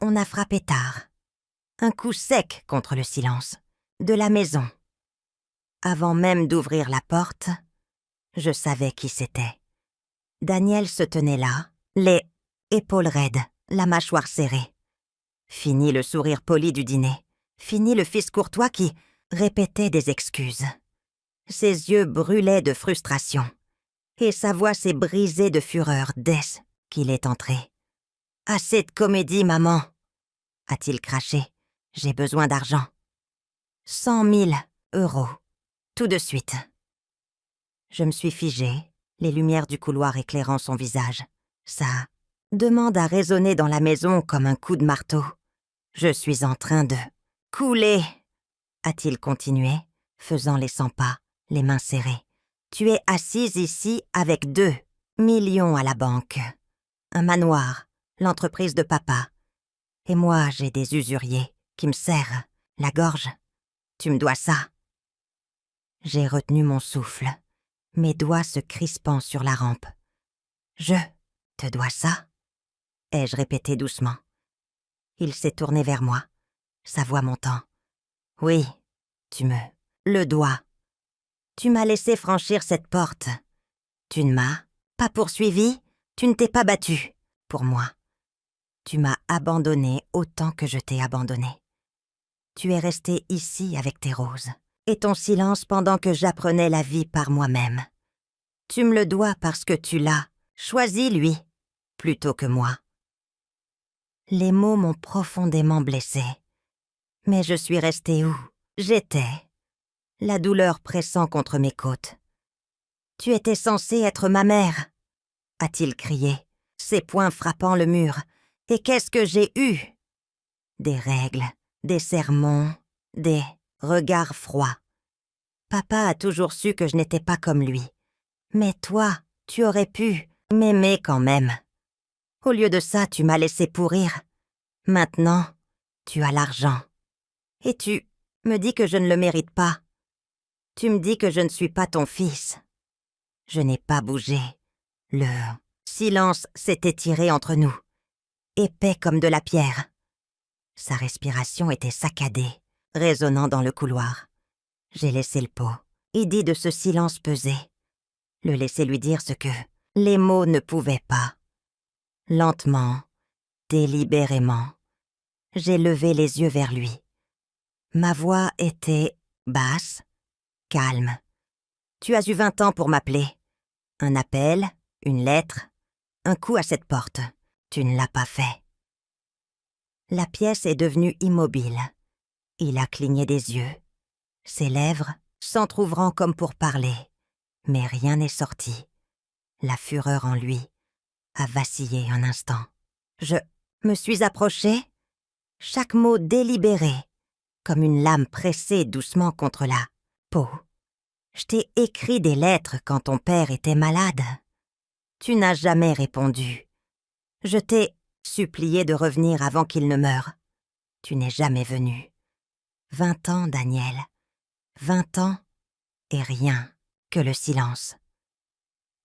On a frappé tard. Un coup sec contre le silence. De la maison. Avant même d'ouvrir la porte, je savais qui c'était. Daniel se tenait là, les épaules raides, la mâchoire serrée. Fini le sourire poli du dîner. Fini le fils courtois qui répétait des excuses. Ses yeux brûlaient de frustration. Et sa voix s'est brisée de fureur dès qu'il est entré. « Assez de comédie, maman !» a-t-il craché. « J'ai besoin d'argent. 100 000 euros. Tout de suite. » Je me suis figée, les lumières du couloir éclairant son visage. Sa demande a résonné dans la maison comme un coup de marteau. « Je suis en train de couler !» a-t-il continué, faisant les 100 pas, les mains serrées. « Tu es assise ici avec 2 millions à la banque. Un manoir, l'entreprise de papa. Et moi, j'ai des usuriers qui me serrent la gorge. Tu me dois ça. » J'ai retenu mon souffle, mes doigts se crispant sur la rampe. « Je te dois ça ?» ai-je répété doucement. Il s'est tourné vers moi, sa voix montant. « Oui, tu me le dois. Tu m'as laissé franchir cette porte. Tu ne m'as pas poursuivi, tu ne t'es pas battu pour moi. Tu m'as abandonné autant que je t'ai abandonné. Tu es resté ici avec tes roses et ton silence pendant que j'apprenais la vie par moi-même. Tu me le dois parce que tu l'as choisi, lui, plutôt que moi. » Les mots m'ont profondément blessée. Mais je suis restée où j'étais, la douleur pressant contre mes côtes. « Tu étais censée être ma mère !» a-t-il crié, ses poings frappant le mur. « Et qu'est-ce que j'ai eu ?» Des règles, des sermons, des regards froids. Papa a toujours su que je n'étais pas comme lui. Mais toi, tu aurais pu m'aimer quand même. Au lieu de ça, tu m'as laissé pourrir. Maintenant, tu as l'argent. Et tu me dis que je ne le mérite pas. Tu me dis que je ne suis pas ton fils. Je n'ai pas bougé. Le silence s'est étiré entre nous, épais comme de la pierre. Sa respiration était saccadée, résonnant dans le couloir. J'ai laissé le pot et dit de ce silence peser. Le laisser lui dire ce que les mots ne pouvaient pas. Lentement, délibérément, j'ai levé les yeux vers lui. Ma voix était basse, calme. « Tu as eu 20 ans pour m'appeler. Un appel, une lettre, un coup à cette porte. Tu ne l'as pas fait. » La pièce est devenue immobile. Il a cligné des yeux. Ses lèvres s'entr'ouvrant comme pour parler. Mais rien n'est sorti. La fureur en lui a vacillé un instant. Je me suis approchée, chaque mot délibéré, comme une lame pressée doucement contre la peau. Je t'ai écrit des lettres quand ton père était malade. Tu n'as jamais répondu. Je t'ai supplié de revenir avant qu'il ne meure. Tu n'es jamais venu. 20 ans, Daniel. 20 ans et rien que le silence.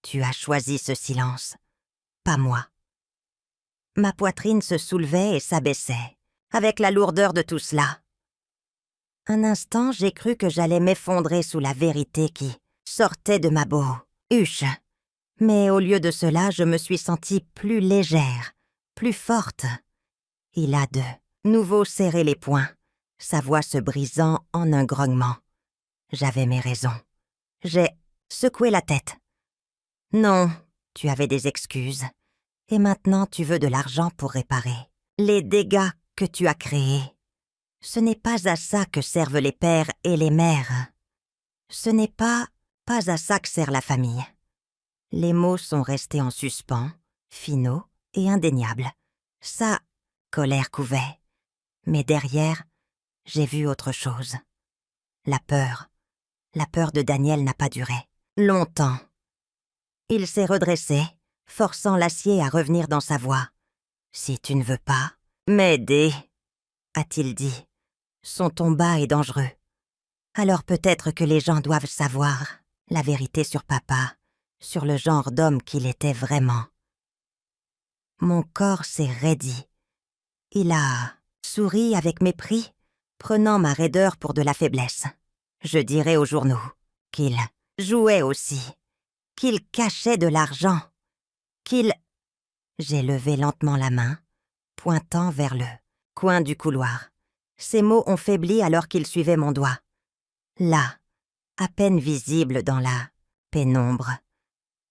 Tu as choisi ce silence, pas moi. Ma poitrine se soulevait et s'abaissait, avec la lourdeur de tout cela. Un instant, j'ai cru que j'allais m'effondrer sous la vérité qui sortait de ma bouche. Mais au lieu de cela, je me suis sentie plus légère, plus forte. Il a de nouveau serré les poings, sa voix se brisant en un grognement. J'avais mes raisons. J'ai secoué la tête. Non, tu avais des excuses. Et maintenant tu veux de l'argent pour réparer les dégâts que tu as créés. Ce n'est pas à ça que servent les pères et les mères. Ce n'est pas à ça que sert la famille. Les mots sont restés en suspens, finaux et indéniables. Sa colère couvait. Mais derrière, j'ai vu autre chose. La peur. La peur de Daniel n'a pas duré. Longtemps. Il s'est redressé, forçant l'acier à revenir dans sa voix. « Si tu ne veux pas m'aider, » a-t-il dit. Son ton bas est dangereux. Alors peut-être que les gens doivent savoir la vérité sur papa, sur le genre d'homme qu'il était vraiment. Mon corps s'est raidi. Il a souri avec mépris, prenant ma raideur pour de la faiblesse. Je dirais aux journaux qu'il jouait aussi, qu'il cachait de l'argent, qu'il... J'ai levé lentement la main, pointant vers le coin du couloir. Ces mots ont faibli alors qu'ils suivaient mon doigt. Là, à peine visible dans la pénombre,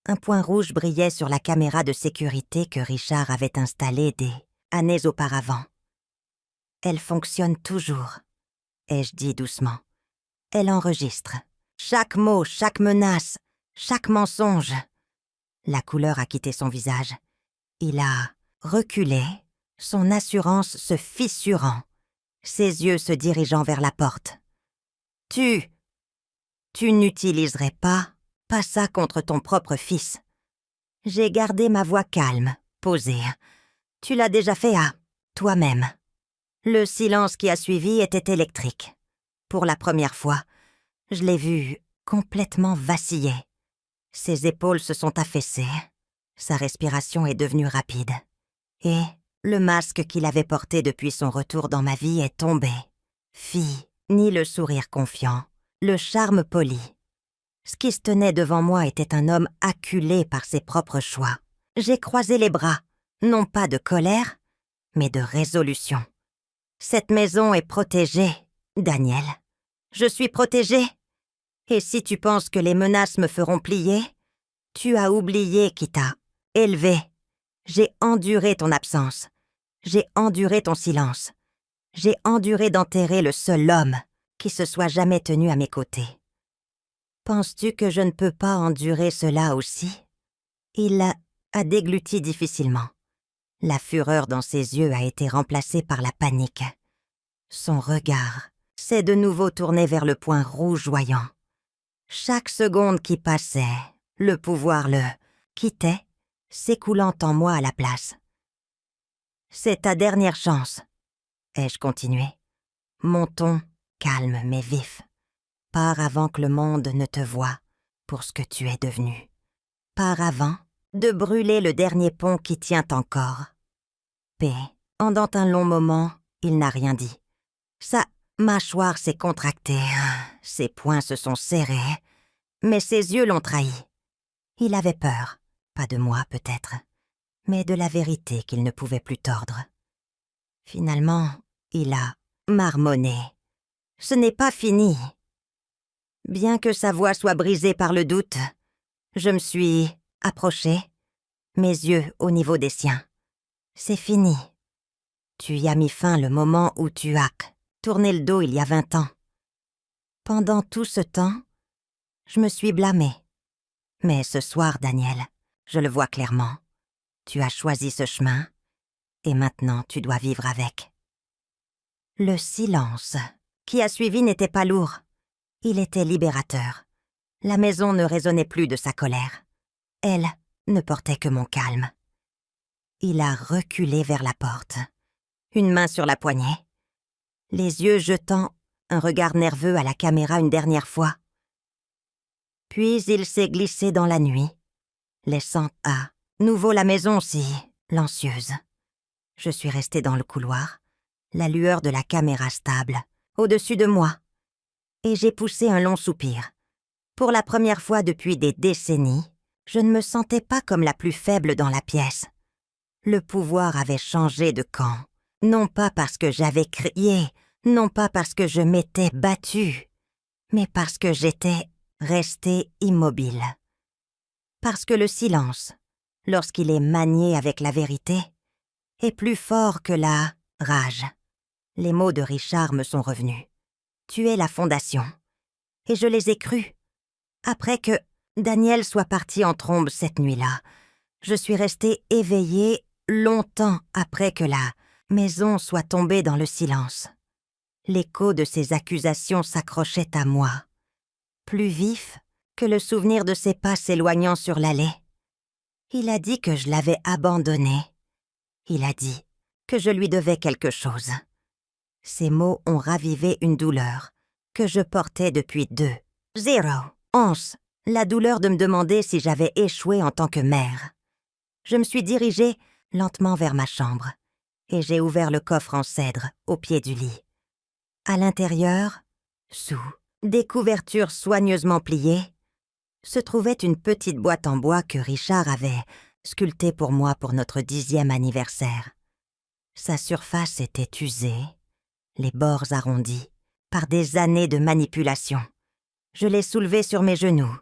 un point rouge brillait sur la caméra de sécurité que Richard avait installée des années auparavant. Elle fonctionne toujours, ai-je dit doucement. Elle enregistre. Chaque mot, chaque menace, chaque mensonge. La couleur a quitté son visage. Il a reculé, son assurance se fissurant, ses yeux se dirigeant vers la porte. Tu n'utiliserais pas ça contre ton propre fils. J'ai gardé ma voix calme, posée. Tu l'as déjà fait à toi-même. Le silence qui a suivi était électrique. Pour la première fois, je l'ai vu complètement vaciller. Ses épaules se sont affaissées. Sa respiration est devenue rapide. Et le masque qu'il avait porté depuis son retour dans ma vie est tombé. Ni le sourire confiant, le charme poli. Ce qui se tenait devant moi était un homme acculé par ses propres choix. J'ai croisé les bras, non pas de colère, mais de résolution. Cette maison est protégée, Daniel. Je suis protégée. Et si tu penses que les menaces me feront plier, tu as oublié qui t'a élevé. J'ai enduré ton absence. J'ai enduré ton silence. J'ai enduré d'enterrer le seul homme qui se soit jamais tenu à mes côtés. Penses-tu que je ne peux pas endurer cela aussi? Il a dégluti difficilement. La fureur dans ses yeux a été remplacée par la panique. Son regard s'est de nouveau tourné vers le point rougeoyant. Chaque seconde qui passait, le pouvoir le quittait, s'écoulant en moi à la place. C'est ta dernière chance, ai-je continué. Mon ton calme mais vif. Pars avant que le monde ne te voie pour ce que tu es devenu. Pars avant de brûler le dernier pont qui tient encore. Pendant un long moment, il n'a rien dit. Sa mâchoire s'est contractée, ses poings se sont serrés, mais ses yeux l'ont trahi. Il avait peur, pas de moi peut-être, mais de la vérité qu'il ne pouvait plus tordre. Finalement, il a marmonné. Ce n'est pas fini. Bien que sa voix soit brisée par le doute, je me suis approchée, mes yeux au niveau des siens. C'est fini. Tu y as mis fin le moment où tu as tourné le dos il y a 20 ans. Pendant tout ce temps, je me suis blâmée. Mais ce soir, Daniel, je le vois clairement. Tu as choisi ce chemin, et maintenant tu dois vivre avec. Le silence qui a suivi n'était pas lourd. Il était libérateur. La maison ne résonnait plus de sa colère. Elle ne portait que mon calme. Il a reculé vers la porte, une main sur la poignée, les yeux jetant un regard nerveux à la caméra une dernière fois. Puis il s'est glissé dans la nuit, laissant à nouveau la maison silencieuse. Je suis restée dans le couloir, la lueur de la caméra stable, au-dessus de moi, et j'ai poussé un long soupir. Pour la première fois depuis des décennies, je ne me sentais pas comme la plus faible dans la pièce. Le pouvoir avait changé de camp, non pas parce que j'avais crié, non pas parce que je m'étais battue, mais parce que j'étais restée immobile. Parce que le silence, lorsqu'il est manié avec la vérité, est plus fort que la rage. Les mots de Richard me sont revenus. Tu es la fondation. Et je les ai crus. Après que Daniel soit parti en trombe cette nuit-là, je suis restée éveillée longtemps après que la maison soit tombée dans le silence. L'écho de ses accusations s'accrochait à moi, plus vif que le souvenir de ses pas s'éloignant sur l'allée. Il a dit que je l'avais abandonné. Il a dit que je lui devais quelque chose. Ces mots ont ravivé une douleur que je portais depuis 11, la douleur de me demander si j'avais échoué en tant que mère. Je me suis dirigée lentement vers ma chambre, et j'ai ouvert le coffre en cèdre au pied du lit. À l'intérieur, sous des couvertures soigneusement pliées, se trouvait une petite boîte en bois que Richard avait sculptée pour moi pour notre 10e anniversaire. Sa surface était usée, les bords arrondis, par des années de manipulation. Je l'ai soulevée sur mes genoux,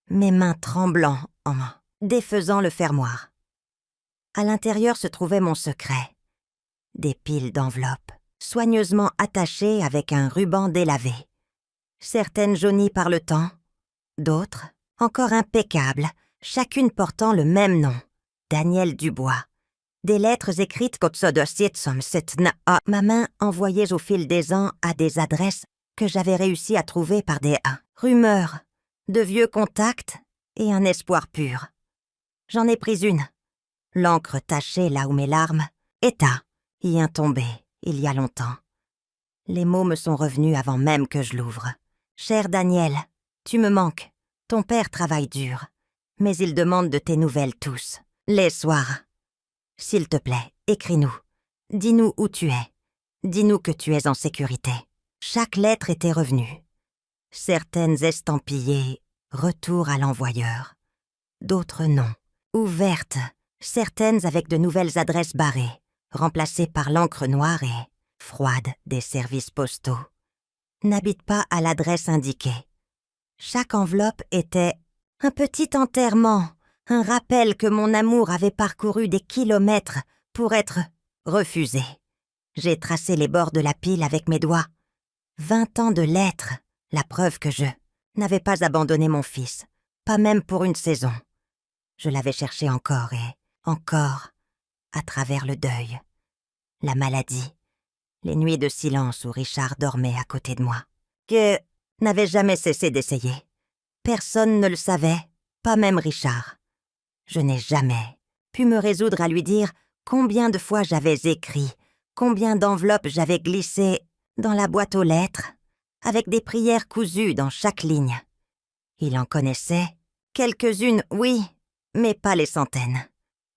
mes mains tremblant en défaisant le fermoir. À l'intérieur se trouvait mon secret. Des piles d'enveloppes, soigneusement attachées avec un ruban délavé. Certaines jaunies par le temps, d'autres encore impeccables, chacune portant le même nom, Daniel Dubois. Des lettres écrites ma main envoyées au fil des ans à des adresses que j'avais réussi à trouver par des rumeurs, de vieux contacts et un espoir pur. J'en ai pris une. L'encre tachée là où mes larmes y tombée il y a longtemps. Les mots me sont revenus avant même que je l'ouvre. Cher Daniel, tu me manques. Ton père travaille dur, mais il demande de tes nouvelles tous, les soirs. S'il te plaît, écris-nous. Dis-nous où tu es. Dis-nous que tu es en sécurité. Chaque lettre était revenue. Certaines estampillées « Retour à l'envoyeur ». D'autres non. Ouvertes, certaines avec de nouvelles adresses barrées, remplacées par l'encre noire et froide des services postaux. N'habite pas à l'adresse indiquée. Chaque enveloppe était un petit enterrement, un rappel que mon amour avait parcouru des kilomètres pour être refusé. J'ai tracé les bords de la pile avec mes doigts. 20 ans de lettres, la preuve que je n'avais pas abandonné mon fils, pas même pour une saison. Je l'avais cherché encore et encore, à travers le deuil, la maladie, les nuits de silence où Richard dormait à côté de moi, que n'avait jamais cessé d'essayer. Personne ne le savait, pas même Richard. Je n'ai jamais pu me résoudre à lui dire combien de fois j'avais écrit, combien d'enveloppes j'avais glissées dans la boîte aux lettres, avec des prières cousues dans chaque ligne. Il en connaissait quelques-unes, oui, mais pas les centaines.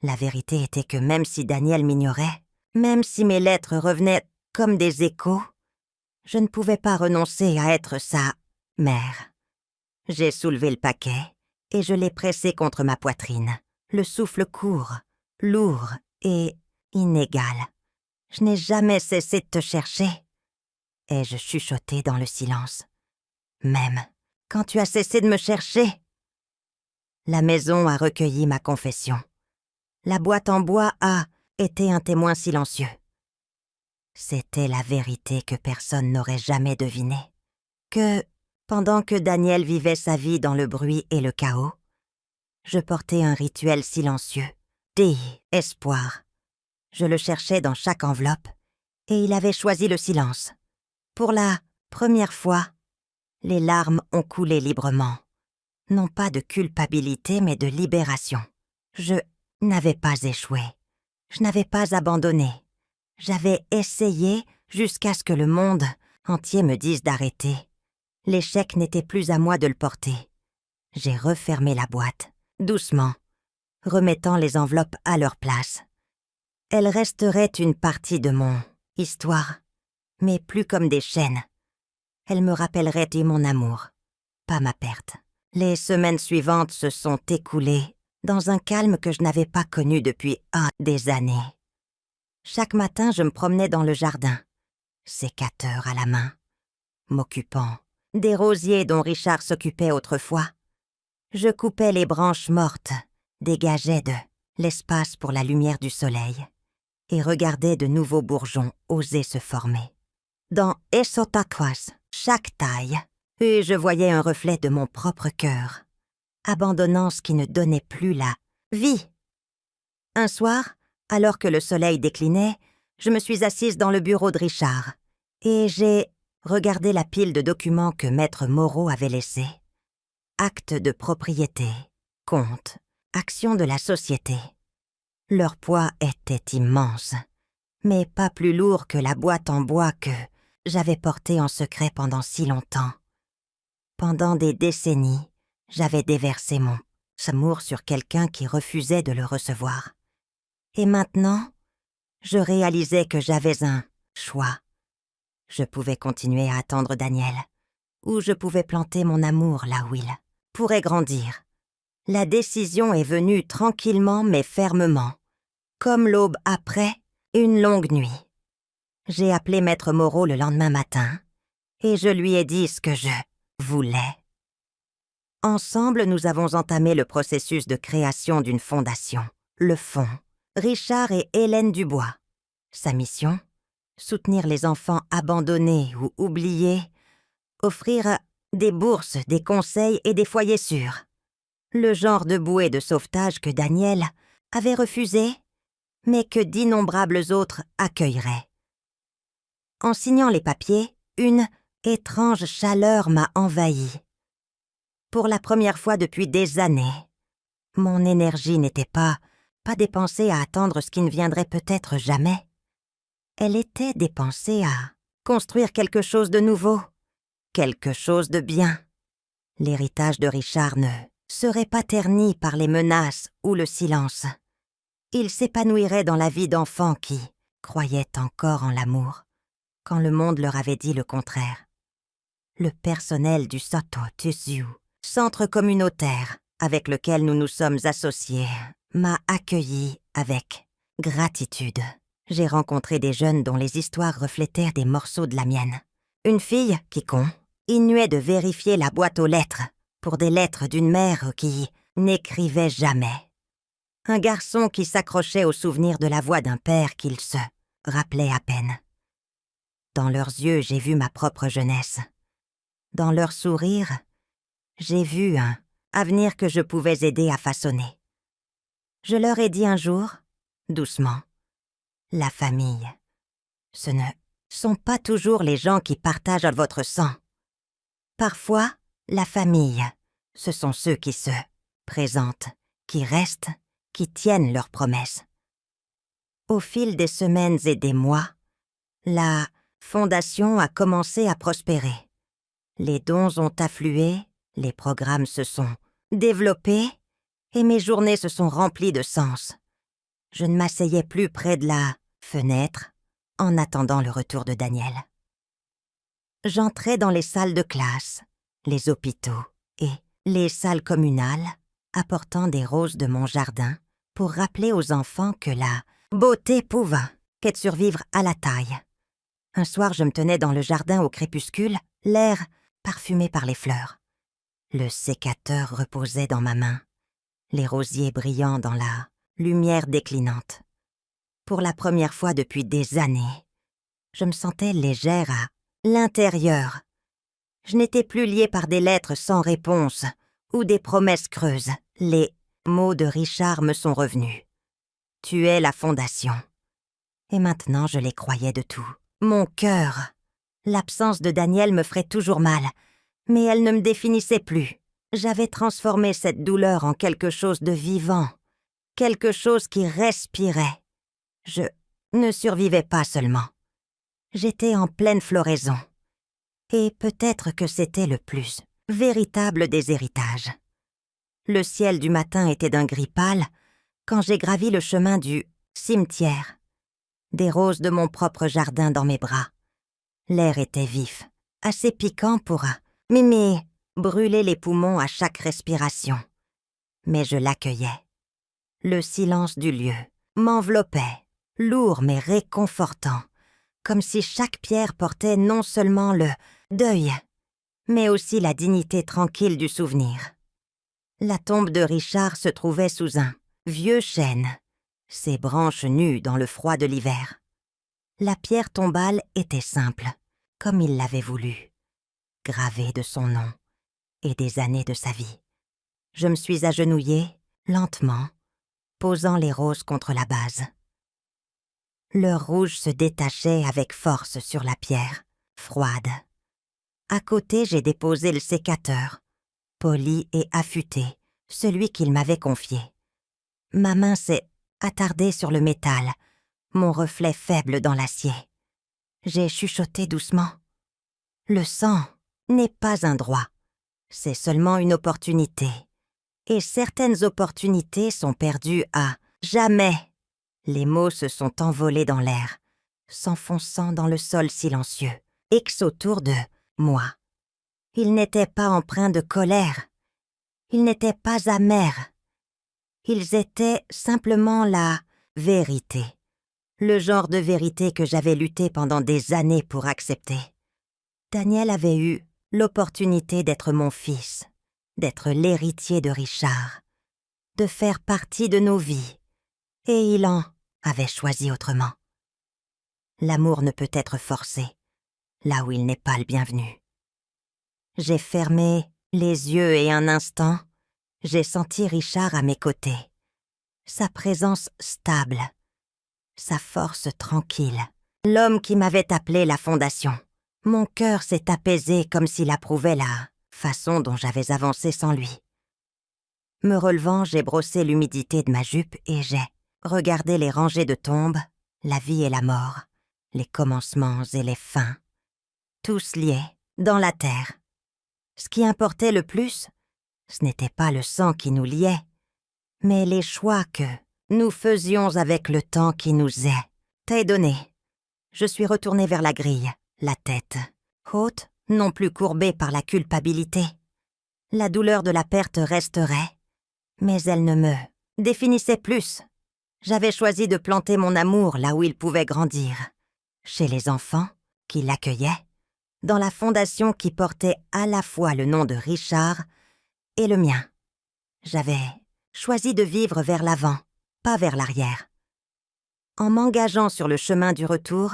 La vérité était que même si Daniel m'ignorait, même si mes lettres revenaient comme des échos, je ne pouvais pas renoncer à être sa mère. J'ai soulevé le paquet et je l'ai pressé contre ma poitrine, le souffle court, lourd et inégal. Je n'ai jamais cessé de te chercher. Ai-je chuchoté dans le silence. Même quand tu as cessé de me chercher. La maison a recueilli ma confession. La boîte en bois a été un témoin silencieux. C'était la vérité que personne n'aurait jamais devinée. Que, pendant que Daniel vivait sa vie dans le bruit et le chaos, je portais un rituel silencieux, espoir. Je le cherchais dans chaque enveloppe, et il avait choisi le silence. Pour la première fois, les larmes ont coulé librement. Non pas de culpabilité, mais de libération. Je n'avais pas échoué. Je n'avais pas abandonné. J'avais essayé jusqu'à ce que le monde entier me dise d'arrêter. L'échec n'était plus à moi de le porter. J'ai refermé la boîte, doucement, remettant les enveloppes à leur place. Elles resteraient une partie de mon histoire, mais plus comme des chaînes. Elles me rappelleraient mon amour, pas ma perte. Les semaines suivantes se sont écoulées dans un calme que je n'avais pas connu depuis des années. Chaque matin, je me promenais dans le jardin, sécateur à la main, m'occupant des rosiers dont Richard s'occupait autrefois. Je coupais les branches mortes, dégageais de l'espace pour la lumière du soleil et regardais de nouveaux bourgeons oser se former. Dans Esotaquas, chaque taille, et je voyais un reflet de mon propre cœur, abandonnant ce qui ne donnait plus la vie. Un soir, alors que le soleil déclinait, je me suis assise dans le bureau de Richard et j'ai regardé la pile de documents que Maître Moreau avait laissés. Actes de propriété, comptes, actions de la société. Leur poids était immense, mais pas plus lourd que la boîte en bois que j'avais portée en secret pendant si longtemps. Pendant des décennies, j'avais déversé mon amour sur quelqu'un qui refusait de le recevoir. Et maintenant, je réalisais que j'avais un choix. Je pouvais continuer à attendre Daniel, ou je pouvais planter mon amour là où il pourrait grandir. La décision est venue tranquillement mais fermement, comme l'aube après une longue nuit. J'ai appelé Maître Moreau le lendemain matin, et je lui ai dit ce que je voulais. Ensemble, nous avons entamé le processus de création d'une fondation, le Fonds Richard et Hélène Dubois. Sa mission ? Soutenir les enfants abandonnés ou oubliés, offrir des bourses, des conseils et des foyers sûrs. Le genre de bouée de sauvetage que Daniel avait refusé, mais que d'innombrables autres accueilleraient. En signant les papiers, une étrange chaleur m'a envahi. Pour la première fois depuis des années, mon énergie n'était pas dépensée à attendre ce qui ne viendrait peut-être jamais. Elle était dépensée à construire quelque chose de nouveau, quelque chose de bien. L'héritage de Richard ne serait pas terni par les menaces ou le silence. Il s'épanouirait dans la vie d'enfants qui croyaient encore en l'amour, quand le monde leur avait dit le contraire. Le personnel du Soto Tusiu, centre communautaire avec lequel nous nous sommes associés, m'a accueilli avec gratitude. J'ai rencontré des jeunes dont les histoires reflétaient des morceaux de la mienne. Une fille qui, innuait de vérifier la boîte aux lettres pour des lettres d'une mère qui n'écrivait jamais. Un garçon qui s'accrochait au souvenir de la voix d'un père qu'il se rappelait à peine. Dans leurs yeux, j'ai vu ma propre jeunesse. Dans leurs sourires, j'ai vu un avenir que je pouvais aider à façonner. Je leur ai dit un jour, doucement, la famille, ce ne sont pas toujours les gens qui partagent votre sang. Parfois, la famille, ce sont ceux qui se présentent, qui restent, qui tiennent leurs promesses. Au fil des semaines et des mois, la fondation a commencé à prospérer. Les dons ont afflué, les programmes se sont développés et mes journées se sont remplies de sens. Je ne m'asseyais plus près de la fenêtre en attendant le retour de Daniel. J'entrais dans les salles de classe, les hôpitaux et les salles communales, apportant des roses de mon jardin pour rappeler aux enfants que la beauté pouvait qu'être survivre à la taille. Un soir, je me tenais dans le jardin au crépuscule, l'air parfumé par les fleurs. Le sécateur reposait dans ma main, les rosiers brillant dans la lumière déclinante. Pour la première fois depuis des années, je me sentais légère à l'intérieur. Je n'étais plus liée par des lettres sans réponse ou des promesses creuses. Les mots de Richard me sont revenus. Tu es la fondation. Et maintenant, je les croyais de tout. Mon cœur. L'absence de Daniel me ferait toujours mal, mais elle ne me définissait plus. J'avais transformé cette douleur en quelque chose de vivant, quelque chose qui respirait. Je ne survivais pas seulement. J'étais en pleine floraison. Et peut-être que c'était le plus véritable des héritages. Le ciel du matin était d'un gris pâle quand j'ai gravi le chemin du cimetière. Des roses de mon propre jardin dans mes bras. L'air était vif, assez piquant pour m'aimer brûler les poumons à chaque respiration. Mais je l'accueillais. Le silence du lieu m'enveloppait, lourd mais réconfortant, comme si chaque pierre portait non seulement le deuil, mais aussi la dignité tranquille du souvenir. La tombe de Richard se trouvait sous un vieux chêne, ses branches nues dans le froid de l'hiver. La pierre tombale était simple, comme il l'avait voulu, gravée de son nom et des années de sa vie. Je me suis agenouillée, lentement, posant les roses contre la base. Leur rouge se détachait avec force sur la pierre, froide. À côté, j'ai déposé le sécateur, poli et affûté, celui qu'il m'avait confié. Ma main s'est attardée sur le métal, mon reflet faible dans l'acier. J'ai chuchoté doucement. Le sang n'est pas un droit, c'est seulement une opportunité. Et certaines opportunités sont perdues à jamais. Les mots se sont envolés dans l'air, s'enfonçant dans le sol silencieux, X autour de moi. Ils n'étaient pas empreints de colère. Ils n'étaient pas amers. Ils étaient simplement la vérité. Le genre de vérité que j'avais lutté pendant des années pour accepter. Daniel avait eu l'opportunité d'être mon fils, d'être l'héritier de Richard, de faire partie de nos vies, et il en avait choisi autrement. L'amour ne peut être forcé, là où il n'est pas le bienvenu. J'ai fermé les yeux et un instant, j'ai senti Richard à mes côtés, sa présence stable, sa force tranquille, l'homme qui m'avait appelé la fondation. Mon cœur s'est apaisé comme s'il approuvait la façon dont j'avais avancé sans lui. Me relevant, j'ai brossé l'humidité de ma jupe et j'ai regardé les rangées de tombes, la vie et la mort, les commencements et les fins, tous liés dans la terre. Ce qui importait le plus, ce n'était pas le sang qui nous liait, mais les choix que nous faisions avec le temps qui nous est donné. Je suis retournée vers la grille, la tête haute, non plus courbée par la culpabilité. La douleur de la perte resterait, mais elle ne me définissait plus. J'avais choisi de planter mon amour là où il pouvait grandir, chez les enfants qui l'accueillaient, dans la fondation qui portait à la fois le nom de Richard et le mien. J'avais choisi de vivre vers l'avant, pas vers l'arrière. En m'engageant sur le chemin du retour,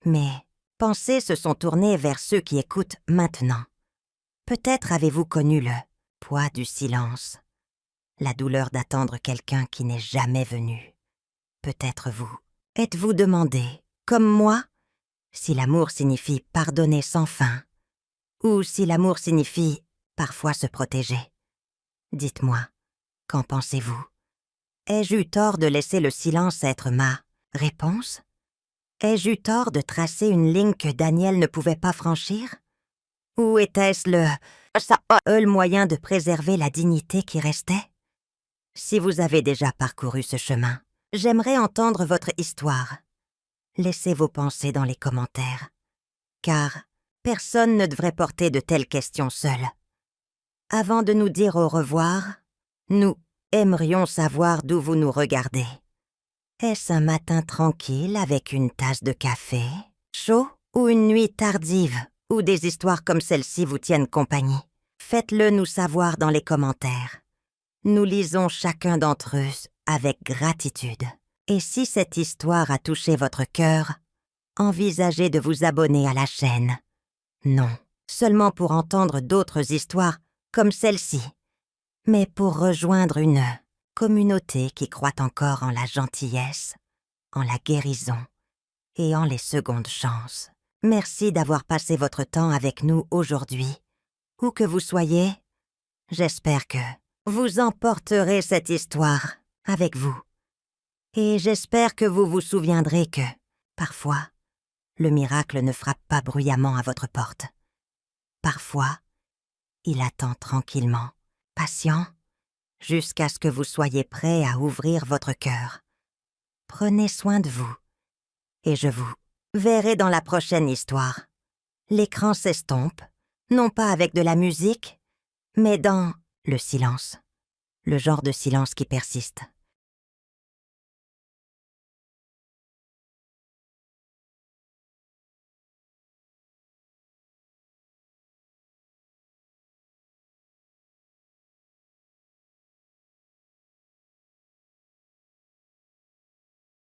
mes pensées se sont tournées vers ceux qui écoutent maintenant. Peut-être avez-vous connu le poids du silence, la douleur d'attendre quelqu'un qui n'est jamais venu. Peut-être vous êtes-vous demandé, comme moi, si l'amour signifie pardonner sans fin, ou si l'amour signifie parfois se protéger. Dites-moi, qu'en pensez-vous? Ai-je eu tort de laisser le silence être ma réponse? Ai-je eu tort de tracer une ligne que Daniel ne pouvait pas franchir? Ou était-ce le moyen de préserver la dignité qui restait? Si vous avez déjà parcouru ce chemin, j'aimerais entendre votre histoire. Laissez vos pensées dans les commentaires, car personne ne devrait porter de telles questions seul. Avant de nous dire au revoir, nous aimerions savoir d'où vous nous regardez. Est-ce un matin tranquille avec une tasse de café, chaud, ou une nuit tardive, où des histoires comme celle-ci vous tiennent compagnie? Faites-le nous savoir dans les commentaires. Nous lisons chacun d'entre eux avec gratitude. Et si cette histoire a touché votre cœur, envisagez de vous abonner à la chaîne. Non, seulement pour entendre d'autres histoires comme celle-ci, mais pour rejoindre une communauté qui croit encore en la gentillesse, en la guérison et en les secondes chances. Merci d'avoir passé votre temps avec nous aujourd'hui. Où que vous soyez, j'espère que vous emporterez cette histoire avec vous. Et j'espère que vous vous souviendrez que, parfois, le miracle ne frappe pas bruyamment à votre porte. Parfois, il attend tranquillement, patient, jusqu'à ce que vous soyez prêt à ouvrir votre cœur. Prenez soin de vous, et je vous verrai dans la prochaine histoire. L'écran s'estompe, non pas avec de la musique, mais dans le silence, le genre de silence qui persiste.